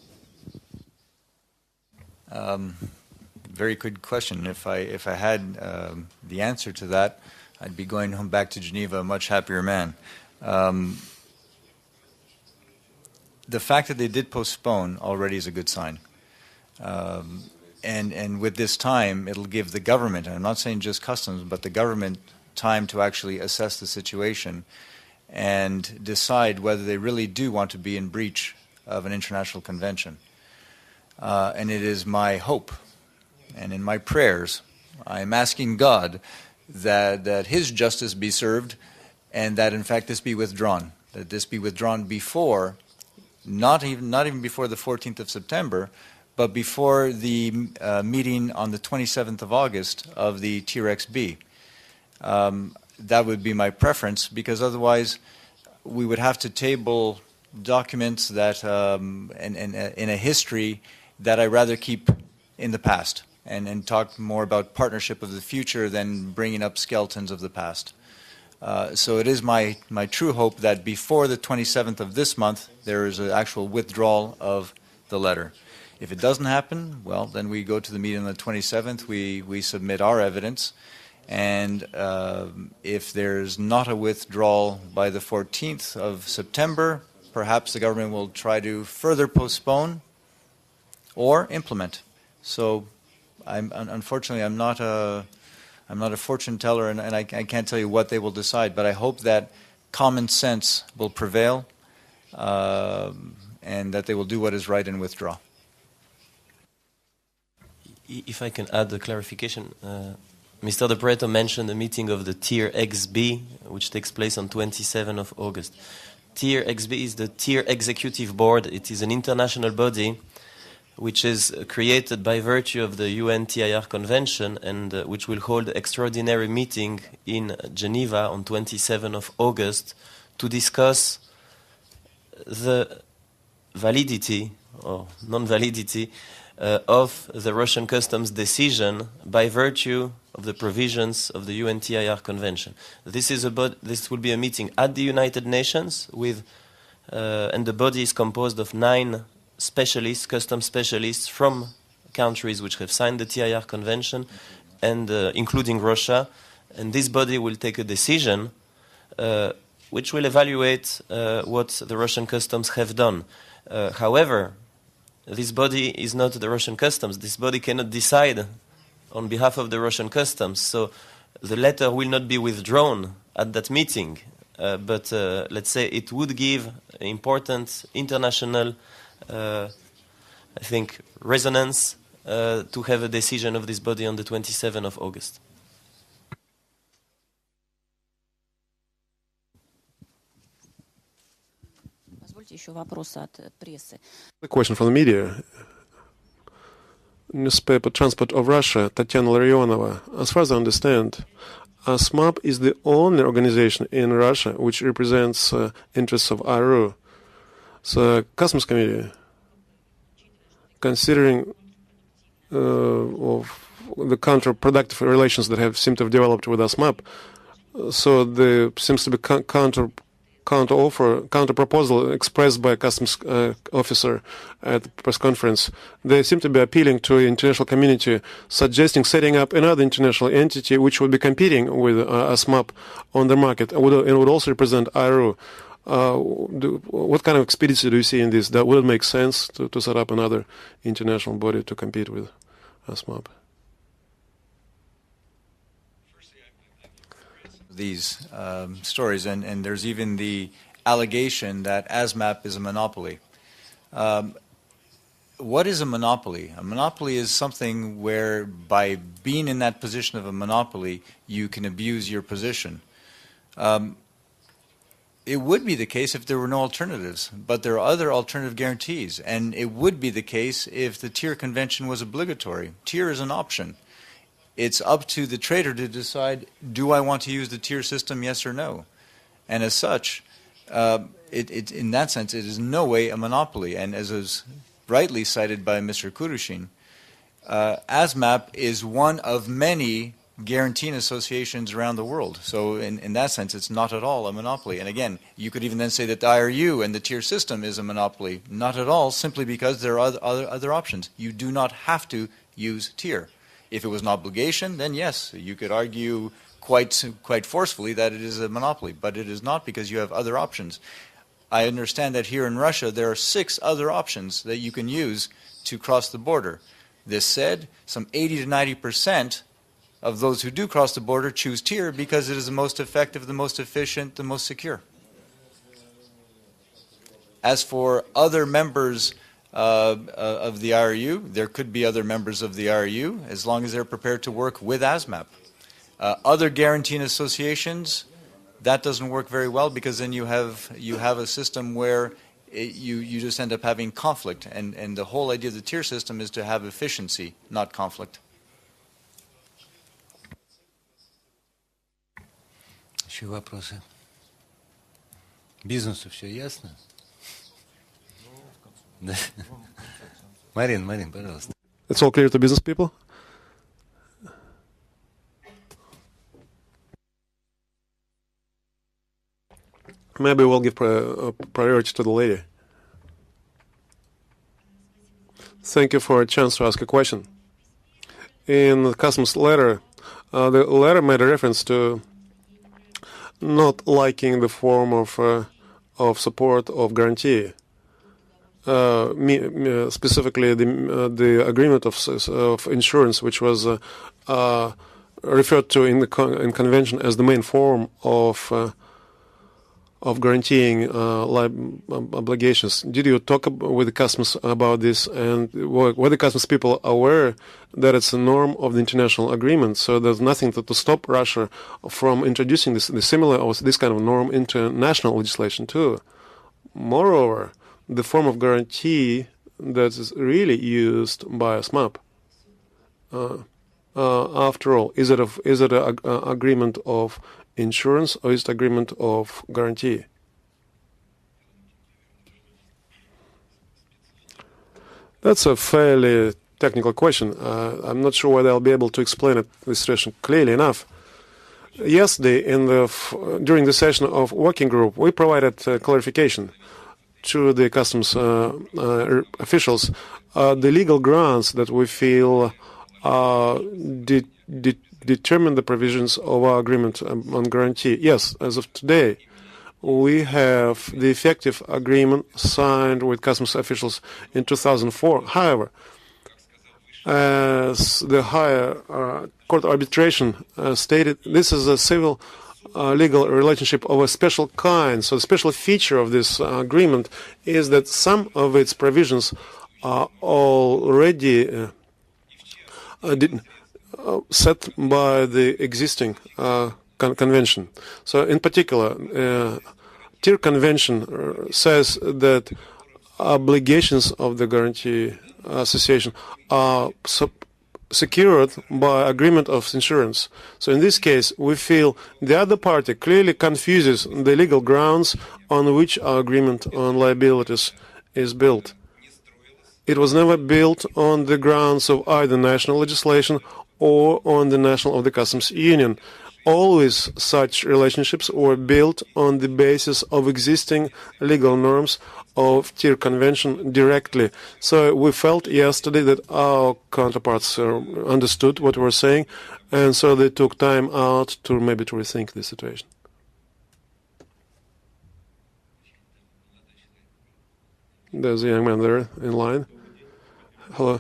Very good question. If I had the answer to that, I'd be going home back to Geneva a much happier man. The fact that they did postpone already is a good sign. And with this time, it'll give the government, and I'm not saying just customs, but the government time to actually assess the situation and decide whether they really do want to be in breach of an international convention. And it is my hope, and in my prayers, I am asking God that His justice be served and that in fact this be withdrawn. That this be withdrawn before not even before the 14th of September, but before the meeting on the 27th of August of the TIR-XB. That would be my preference, because otherwise we would have to table documents that in a history that I rather keep in the past and talk more about partnership of the future than bringing up skeletons of the past. So it is my true hope that before the 27th of this month, there is an actual withdrawal of the letter. If it doesn't happen, well, then we go to the meeting on the 27th, we submit our evidence, and if there's not a withdrawal by the 14th of September, perhaps the government will try to further postpone or implement. So, unfortunately, I'm not a fortune teller, and I can't tell you what they will decide, but I hope that common sense will prevail, and that they will do what is right and withdraw. If I can add a clarification, Mr. De Pareto mentioned the meeting of the TIR XB, which takes place on 27th of August. TIR XB is the TIR Executive Board. It is an international body which is created by virtue of the UN TIR Convention, and which will hold an extraordinary meeting in Geneva on 27th of August to discuss the validity or non-validity of the Russian customs decision by virtue of the provisions of the UN TIR Convention. This will be a meeting at the United Nations with, and the body is composed of 9 specialists, customs specialists from countries which have signed the TIR Convention, and including Russia. And this body will take a decision which will evaluate what the Russian customs have done. However, this body is not the Russian customs. This body cannot decide on behalf of the Russian customs. So the letter will not be withdrawn at that meeting. But let's say it would give important international, I think, resonance to have a decision of this body on the 27th of August. The question from the media. Newspaper Transport of Russia, Tatiana Larionova. As far as I understand, ASMAP is the only organization in Russia which represents interests of IRU. So, Customs Committee, considering of the counterproductive relations that seem to have developed with ASMAP, so there seems to be counter-proposal expressed by a customs officer at the press conference. They seem to be appealing to the international community, suggesting setting up another international entity which would be competing with ASMAP on the market, and would also represent IRU. What kind of expediency do you see in this? That would it make sense to set up another international body to compete with ASMAP? These stories, and there's even the allegation that ASMAP is a monopoly. What is a monopoly? A monopoly is something where by being in that position of a monopoly, you can abuse your position. It would be the case if there were no alternatives, but there are other alternative guarantees, and it would be the case if the TIR convention was obligatory. TIR is an option. It's up to the trader to decide, do I want to use the TIR system, yes or no? And as such, in that sense, it is in no way a monopoly. And as is rightly cited by Mr. Kurushin, ASMAP is one of many guaranteeing associations around the world. So in that sense, it's not at all a monopoly. And again, you could even then say that the IRU and the TIR system is a monopoly. Not at all, simply because there are other options. You do not have to use TIR. If it was an obligation, then yes, you could argue quite forcefully that it is a monopoly, but it is not, because you have other options. I understand that here in Russia there are 6 other options that you can use to cross the border. This said, some 80 to 90% of those who do cross the border choose TIR because it is the most effective, the most efficient, the most secure. As for other members of the IRU, there could be other members of the IRU as long as they're prepared to work with ASMAP. Other guaranteeing associations, that doesn't work very well, because then you have a system where you just end up having conflict, and the whole idea of the TIR system is to have efficiency, not conflict. Еще вопросы? Бизнесу все ясно? Да. Марин, пожалуйста. It's all clear to business people? Maybe we'll give priority to the lady. Thank you for a chance to ask a question. In the customs letter, the letter made a reference to not liking the form of support of guarantee. Specifically, the agreement of insurance, which was referred to in the convention as the main form of guaranteeing obligations. Did you talk with the customs about this, and were the customs people aware that it's a norm of the international agreement? So there's nothing to stop Russia from introducing this similar or this kind of norm into national legislation too. Moreover, the form of guarantee that is really used by ASMAP. After all, is it an agreement of insurance or is it agreement of guarantee? That's a fairly technical question. I'm not sure whether I'll be able to explain this situation clearly enough. Yesterday, during the session of working group, we provided clarification to the customs officials the legal grounds that we feel determine the provisions of our agreement on guarantee. Yes, as of today, we have the effective agreement signed with customs officials in 2004. However, as the higher court arbitration stated, this is a civil legal relationship of a special kind. So the special feature of this agreement is that some of its provisions are already set by the existing convention. So in particular, TIR convention says that obligations of the guarantee association are secured by agreement of insurance. So in this case, we feel the other party clearly confuses the legal grounds on which our agreement on liabilities is built. It was never built on the grounds of either national legislation or on the national of the customs union. Always such relationships were built on the basis of existing legal norms of TIR convention directly. So we felt yesterday that our counterparts understood what we were saying, and so they took time out to maybe to rethink the situation. There's a young man there in line. Hello.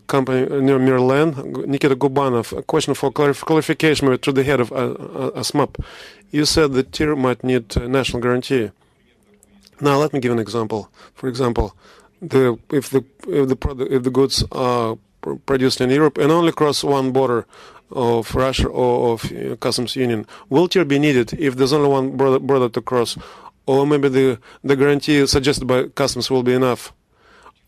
Company near Mirland, Nikita Gubanov. A question for clarification to the head of ASMAP. You said that TIR might need national guarantee. Now let me give an example. For example, if the goods are produced in Europe and only cross one border of Russia or of customs union, will TIR be needed if there's only one border to cross, or maybe the guarantee suggested by customs will be enough?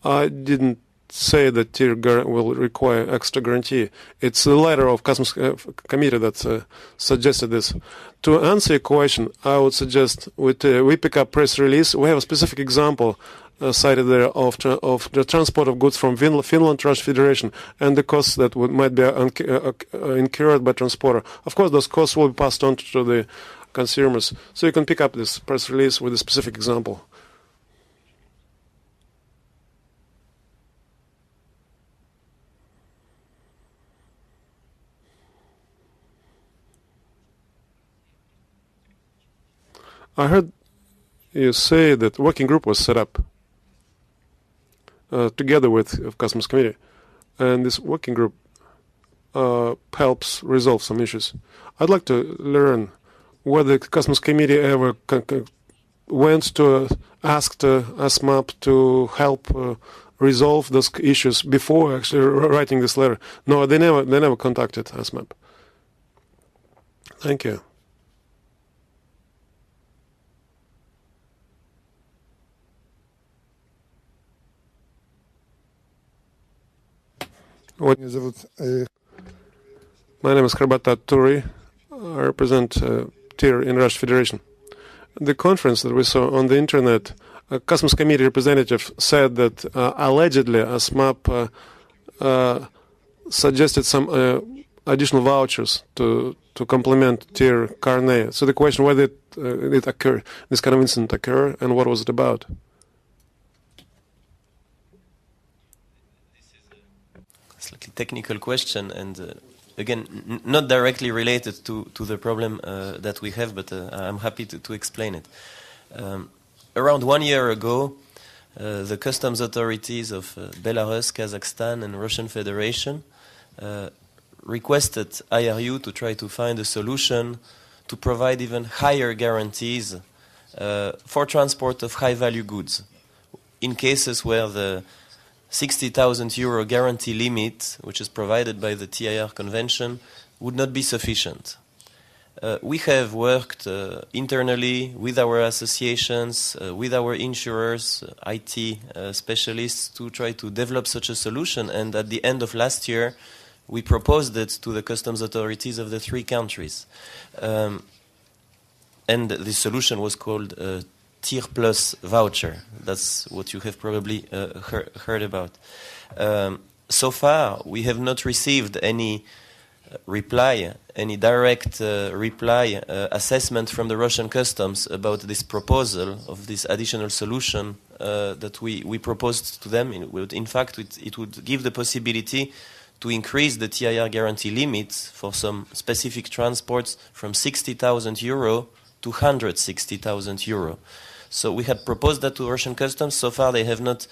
I didn't say that TIR will require extra guarantee. It's the letter of customs committee that suggested this. To answer your question, I would suggest we pick up press release. We have a specific example cited there of the transport of goods from Finland to Russian Federation and the costs that might be incurred by transporter. Of course, those costs will be passed on to the consumers. So you can pick up this press release with a specific example. I heard you say that working group was set up together with Customs Committee, and this working group helps resolve some issues. I'd like to learn whether the Customs Committee ever went to ask ASMAP to help resolve those issues before actually writing this letter. No, they never contacted ASMAP. Thank you. My name is Karbata Turi. I represent TIR in Russian Federation. The conference that we saw on the internet, a Customs Committee representative said that allegedly ASMAP suggested some additional vouchers to complement TIR carnet. So the question whether it occurred, this kind of incident occurred, and what was it about? technical question, and again, not directly related to the problem that we have, but I'm happy to explain it. Around 1 year ago, the customs authorities of Belarus, Kazakhstan, and Russian Federation requested IRU to try to find a solution to provide even higher guarantees for transport of high-value goods in cases where the 60,000 euro guarantee limit, which is provided by the TIR Convention, would not be sufficient. We have worked internally with our associations, with our insurers, IT specialists, to try to develop such a solution, and at the end of last year we proposed it to the customs authorities of the 3 countries. And the solution was called TIR Plus voucher. That's what you have probably heard about. So far, we have not received any reply, any direct reply, assessment from the Russian customs about this proposal of this additional solution that we proposed to them. In fact, it would give the possibility to increase the TIR guarantee limits for some specific transports from 60,000 euro to 160,000 euro. So we had proposed that to Russian customs. So far they have not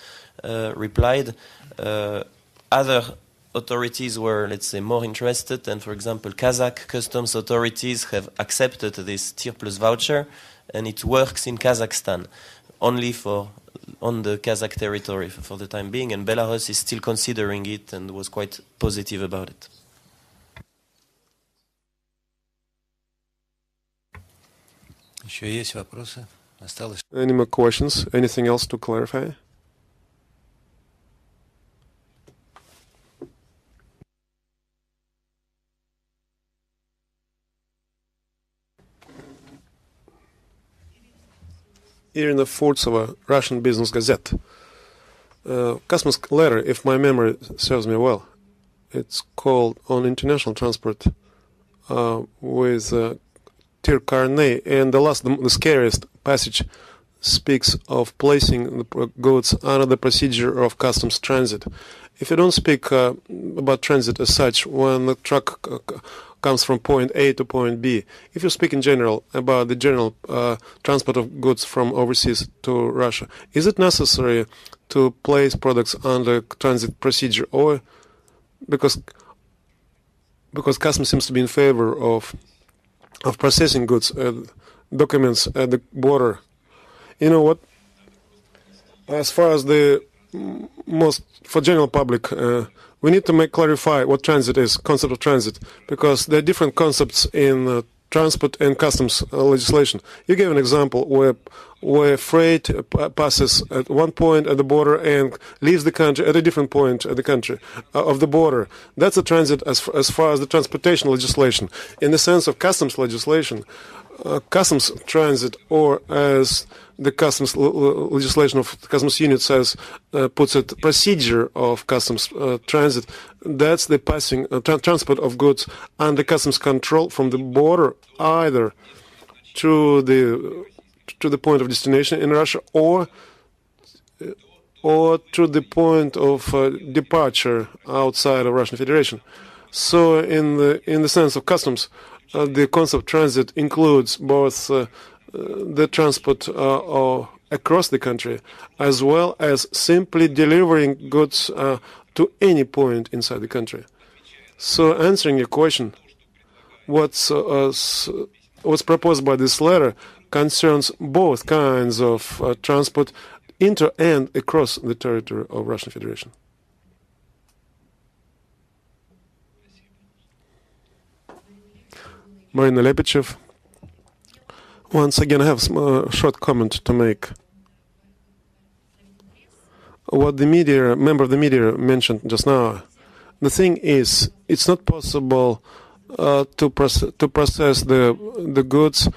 replied. Other authorities were, let's say, more interested, and for example, Kazakh customs authorities have accepted this TIR Plus voucher, and it works in Kazakhstan, only on the Kazakh territory for the time being, and Belarus is still considering it and was quite positive about it. Еще есть вопросы? Осталось? Any more questions? Anything else to clarify? Irina Furtsova, Russian Business Gazette. Customs letter, if my memory serves me well, it's called On International Transport with TIR carnet, and the scariest passage speaks of placing the goods under the procedure of customs transit. If you don't speak about transit as such, when the truck comes from point A to point B, if you speak in general about the general transport of goods from overseas to Russia, is it necessary to place products under transit procedure, or because customs seems to be in favor of processing goods, documents at the border? You know what? As far as the for general public, we need to clarify what transit is, concept of transit, because there are different concepts in transport and customs legislation. You gave an example where freight passes at one point at the border and leaves the country at a different point at the country of the border. That's a transit as far as the transportation legislation. In the sense of customs legislation, customs transit, or as the customs legislation of the customs unit says, puts it, procedure of customs transit, that's the passing transport of goods under customs control from the border either to the point of destination in Russia or to the point of departure outside of Russian Federation. So in the sense of customs, the concept of transit includes both the transport across the country, as well as simply delivering goods to any point inside the country. So, answering your question, what's proposed by this letter concerns both kinds of transport inter and across the territory of Russian Federation. Marina Lepichev. Once again, I have a short comment to make. What the member of the media mentioned just now, the thing is, it's not possible to process the goods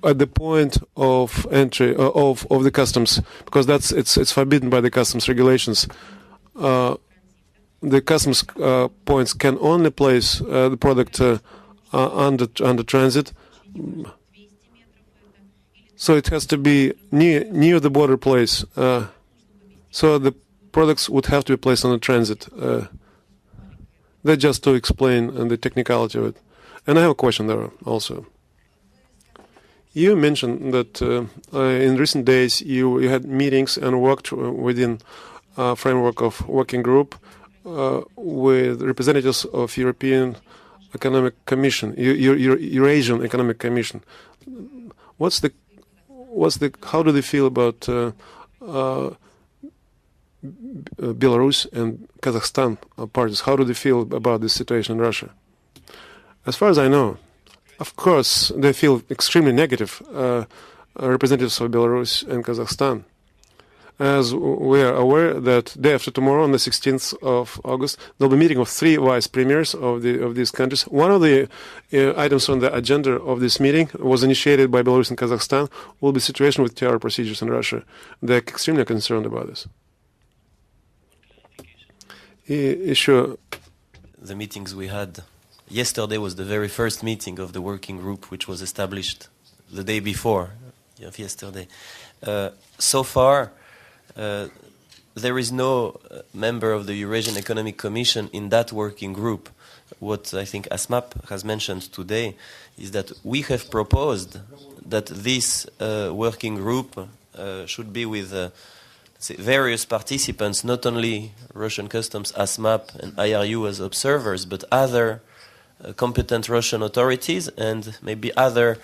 at the point of entry of the customs, because it's forbidden by the customs regulations. The customs points can only place the product under transit. So it has to be near the border place. So the products would have to be placed on the transit. That just to explain the technicality of it. And I have a question there also. You mentioned that in recent days you had meetings and worked within a framework of working group with representatives of European Economic Commission, Eurasian Economic Commission. How do they feel about Belarus and Kazakhstan parties? How do they feel about this situation in Russia? As far as I know, of course, they feel extremely negative, representatives of Belarus and Kazakhstan. As we are aware that day after tomorrow, on the 16th of August, there will be a meeting of 3 vice premiers of these countries. One of the items on the agenda of this meeting was initiated by Belarus and Kazakhstan, will be situation with TIR procedures in Russia. They're extremely concerned about this. The meetings we had yesterday was the very first meeting of the working group, which was established the day before of yesterday. So far, there is no member of the Eurasian Economic Commission in that working group. What I think ASMAP has mentioned today is that we have proposed that this working group should be with various participants, not only Russian Customs, ASMAP and IRU as observers, but other competent Russian authorities and maybe other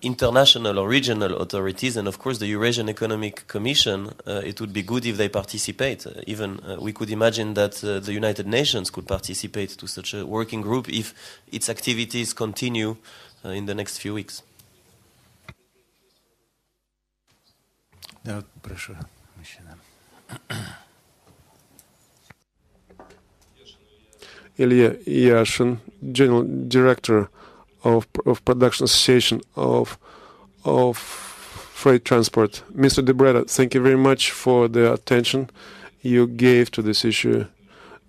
international or regional authorities, and of course the Eurasian Economic Commission. It would be good if they participate. Even we could imagine that the United Nations could participate to such a working group if its activities continue in the next few weeks. Ilya Yashin, General Director of Production Association of Freight Transport. Mr. Debreda, thank you very much for the attention you gave to this issue.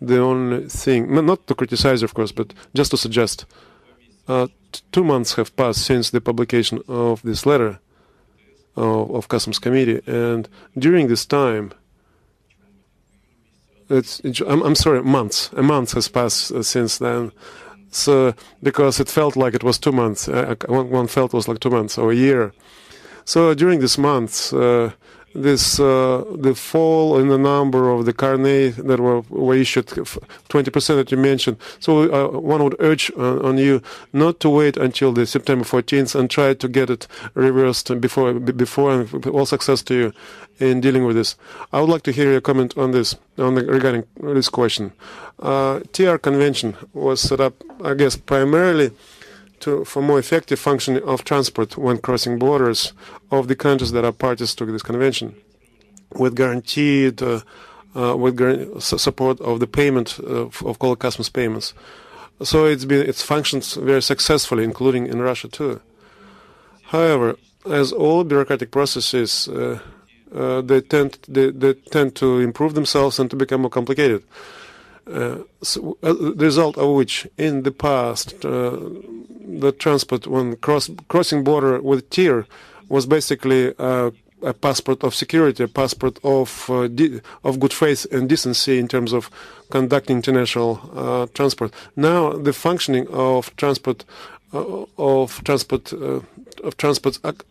The only thing, not to criticize, of course, but just to suggest, 2 months have passed since the publication of this letter of Customs Committee, and during this time, I'm sorry, months. A month has passed since then. So, because it felt like it was 2 months. One felt it was like 2 months or a year. So during this month, the fall in the number of the carnets that were issued, 20% that you mentioned. So one would urge on you not to wait until the September 14th and try to get it reversed before, and all success to you in dealing with this. I would like to hear your comment on this, regarding this question. TIR convention was set up, I guess, primarily for more effective functioning of transport when crossing borders of the countries that are parties to this convention, with guaranteed support of the payment of all customs payments. So it's functioned very successfully, including in Russia too. However, as all bureaucratic processes, they tend to improve themselves and to become more complicated. The result of which, in the past, the transport when crossing border with TIR was basically a passport of security, a passport of good faith and decency in terms of conducting international transport. Now, the functioning of transport,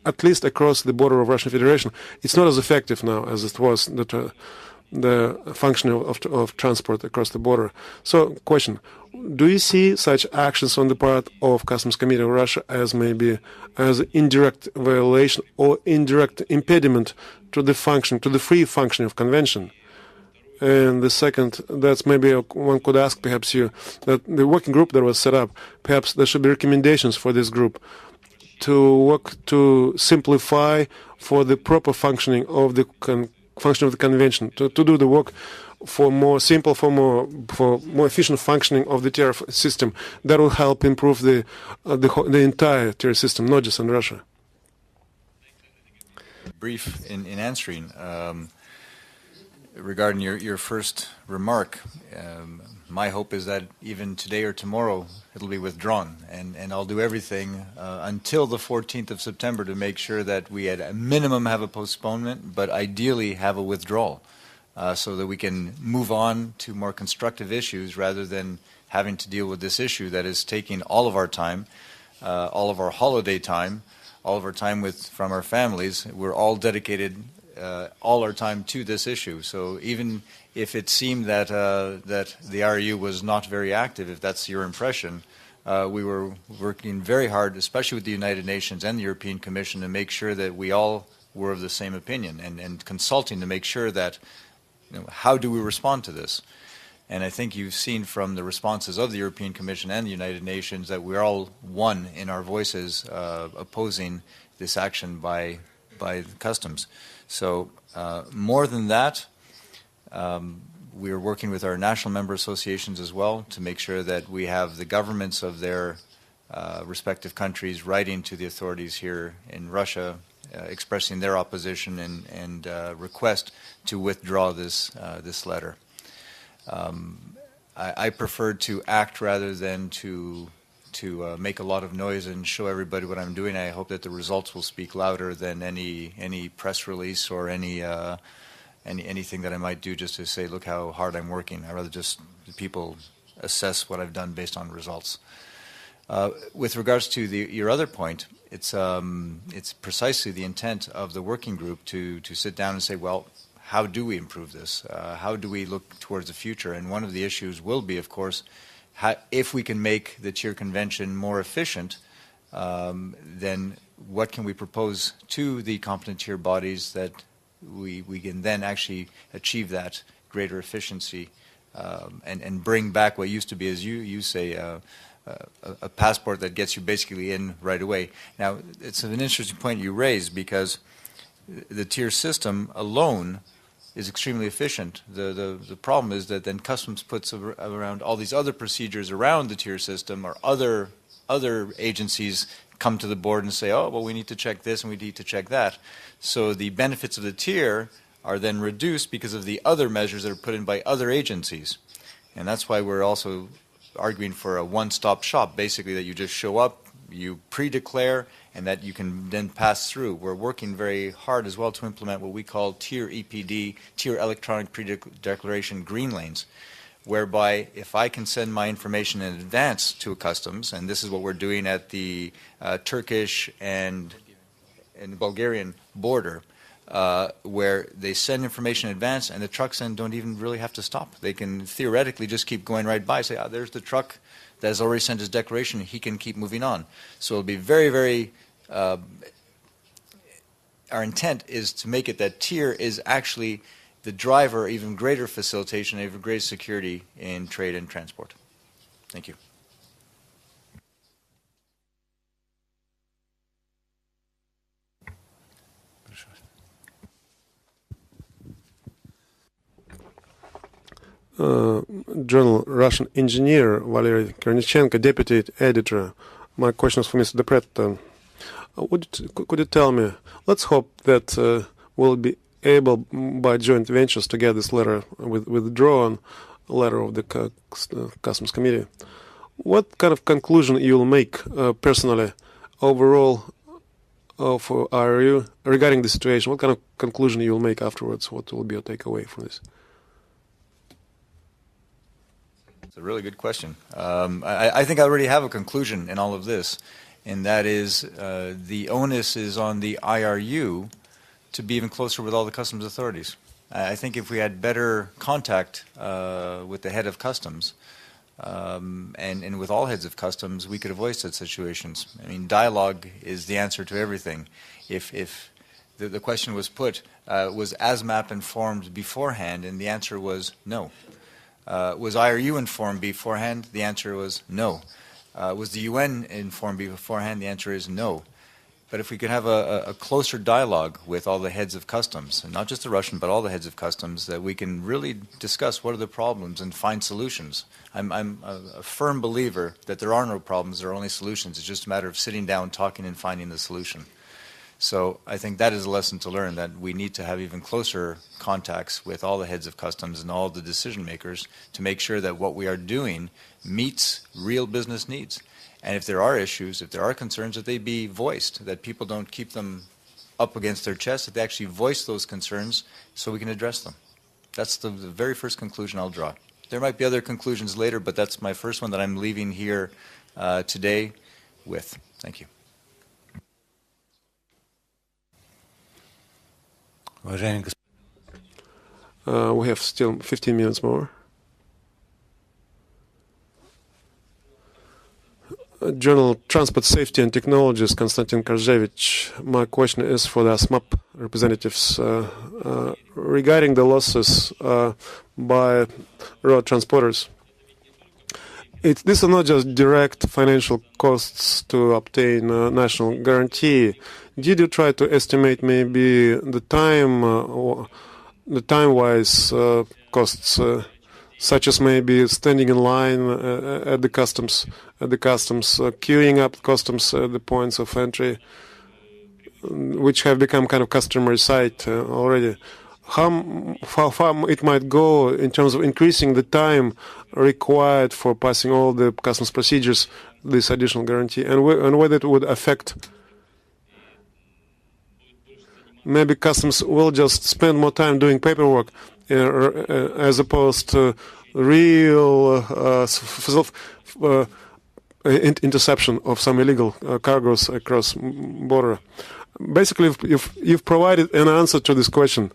at least across the border of Russian Federation, it's not as effective now as it was the functioning of transport across the border. So, question: do you see such actions on the part of Customs Committee of Russia as maybe as indirect violation or indirect impediment to the free functioning of convention? And the second, that's maybe one could ask perhaps you, that the working group that was set up, perhaps there should be recommendations for this group to work to simplify for the proper functioning of the function of the convention, to do the work for more simple, for more efficient functioning of the TIR system. That will help improve the entire TIR system, not just in Russia. Brief in answering. Regarding your first remark, my hope is that even today or tomorrow it'll be withdrawn, and I'll do everything until the 14th of September to make sure that we at a minimum have a postponement, but ideally have a withdrawal. so that we can move on to more constructive issues rather than having to deal with this issue that is taking all of our time, all of our holiday time, all of our time from our families. We're all dedicated all our time to this issue. So even if it seemed that that the IRU was not very active, if that's your impression, we were working very hard, especially with the United Nations and the European Commission, to make sure that we all were of the same opinion, and consulting to make sure that, how do we respond to this? And I think you've seen from the responses of the European Commission and the United Nations that we're all one in our voices opposing this action by customs. So more than that, we are working with our national member associations as well to make sure that we have the governments of their respective countries writing to the authorities here in Russia, expressing their opposition and request to withdraw this letter. I prefer to act rather than to make a lot of noise and show everybody what I'm doing. I hope that the results will speak louder than any press release or anything that I might do just to say, look how hard I'm working. I'd rather just people assess what I've done based on results. With regards to your other point, it's precisely the intent of the working group to sit down and say, well, how do we improve this? How do we look towards the future? And one of the issues will be, of course, if we can make the TIR Convention more efficient, then what can we propose to the competent TIR bodies that we can then actually achieve that greater efficiency and bring back what used to be, as you say, a passport that gets you basically in right away. Now, it's an interesting point you raised, because the TIR system alone is extremely efficient. The problem is that then customs puts around all these other procedures around the TIR system, or other agencies come to the board and say, oh, well, we need to check this and we need to check that. So the benefits of the TIR are then reduced because of the other measures that are put in by other agencies. And that's why we're also arguing for a one-stop shop, basically, that you just show up, you pre-declare, and that you can then pass through. We're working very hard as well to implement what we call TIR EPD, TIR Electronic Pre-Declaration Green Lanes, whereby if I can send my information in advance to a customs, and this is what we're doing at the Turkish and Bulgarian border, where they send information in advance, and the trucks then don't even really have to stop. They can theoretically just keep going right by, say, there's the truck that has already sent his declaration, he can keep moving on. So it'll be very, very, our intent is to make it that TIR is actually the driver, even greater facilitation, even greater security in trade and transport. Thank you. Journal Russian engineer Valery Kernichenko, deputy editor. My question is for Mr. Depret. Could you tell me, let's hope that we'll be able by joint ventures to get this letter withdrawn, letter of the Customs Committee. What kind of conclusion you'll make personally overall for IRU regarding the situation? What kind of conclusion you'll make afterwards? What will be your takeaway from this? It's a really good question. I think I already have a conclusion in all of this, and that is the onus is on the IRU to be even closer with all the customs authorities. I think if we had better contact with the head of customs and with all heads of customs, we could avoid such situations. I mean, dialogue is the answer to everything. If the question was put, was ASMAP informed beforehand? And the answer was no. Was IRU informed beforehand? The answer was no. Was the UN informed beforehand? The answer is no. But if we could have a closer dialogue with all the heads of customs, and not just the Russian, but all the heads of customs, that we can really discuss what are the problems and find solutions. I'm a firm believer that there are no problems, there are only solutions. It's just a matter of sitting down, talking, and finding the solution. So I think that is a lesson to learn, that we need to have even closer contacts with all the heads of customs and all the decision makers to make sure that what we are doing meets real business needs. And if there are issues, if there are concerns, that they be voiced, that people don't keep them up against their chest, that they actually voice those concerns so we can address them. That's the very first conclusion I'll draw. There might be other conclusions later, but that's my first one that I'm leaving here today with. Thank you. We have still 15 minutes more. Journal Transport Safety and Technologies, Konstantin Karzhevich. My question is for the ASMAP representatives regarding the losses by road transporters. These are not just direct financial costs to obtain national guarantee. Did you try to estimate maybe the time-wise costs, such as maybe standing in line at the customs, queuing up customs at the points of entry, which have become kind of customary sight already? How far it might go in terms of increasing the time required for passing all the customs procedures, this additional guarantee, and whether it would affect. Maybe customs will just spend more time doing paperwork as opposed to real interception of some illegal cargoes across border. Basically, if you've provided an answer to this question,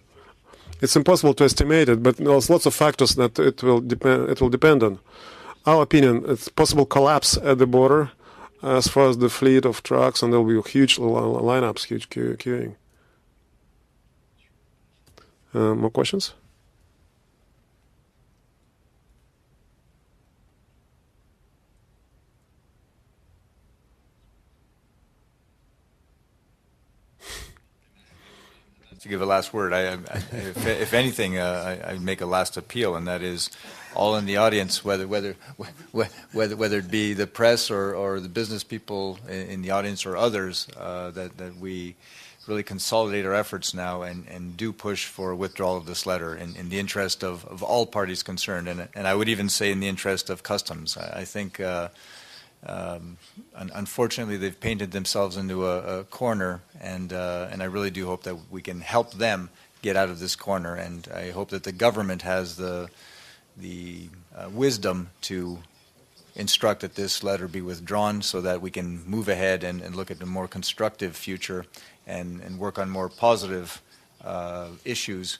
it's impossible to estimate it, but there's lots of factors that it will depend on. Our opinion, it's possible collapse at the border as far as the fleet of trucks, and there'll be huge lineups, huge queuing. More questions? To give a last word, if anything, I make a last appeal, and that is all in the audience, whether it be the press or the business people in the audience or others, that we really consolidate our efforts now and do push for withdrawal of this letter in the interest of all parties concerned, and I would even say in the interest of customs. I think unfortunately they've painted themselves into a corner, and I really do hope that we can help them get out of this corner, and I hope that the government has the wisdom to instruct that this letter be withdrawn so that we can move ahead and look at a more constructive future and work on more positive issues,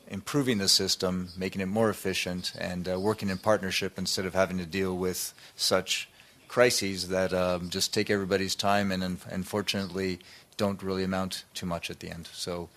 improving the system, making it more efficient, and working in partnership instead of having to deal with such crises that just take everybody's time and unfortunately don't really amount to much at the end. So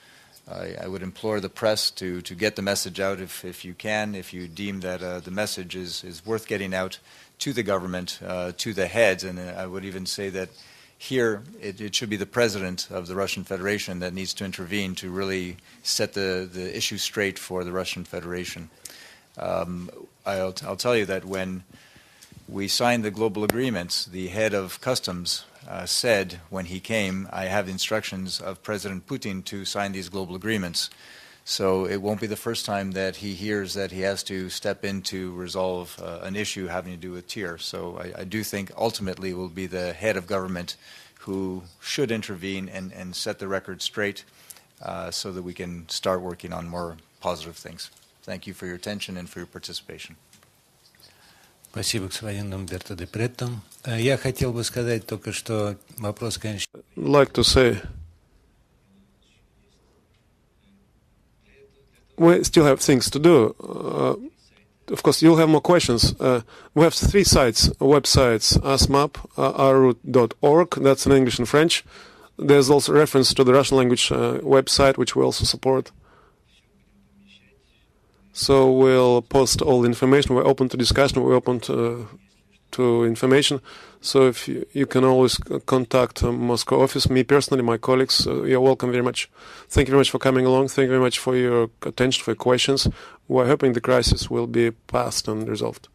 I would implore the press to get the message out if you can, if you deem that the message is worth getting out to the government, to the heads, and I would even say that here it should be the President of the Russian Federation that needs to intervene to really set the issue straight for the Russian Federation. I'll tell you that when we signed the global agreements, the head of customs said when he came, I have the instructions of President Putin to sign these global agreements. So it won't be the first time that he hears that he has to step in to resolve an issue having to do with TIR. So I do think ultimately it will be the head of government who should intervene and set the record straight so that we can start working on more positive things. Thank you for your attention and for your participation. Спасибо, господин Умберто де Претто. Я хотел бы сказать только, что вопрос, конечно... Like to say, we still have things to do. Of course, you'll have more questions. We have 3 websites, ASMAP, IRU.org, that's in English and French. There's also reference to the Russian language website, which we also support. So we'll post all the information. We're open to discussion. We're open to information. So if you can always contact Moscow office, me personally, my colleagues. You're welcome very much. Thank you very much for coming along. Thank you very much for your attention, for your questions. We're hoping the crisis will be passed and resolved.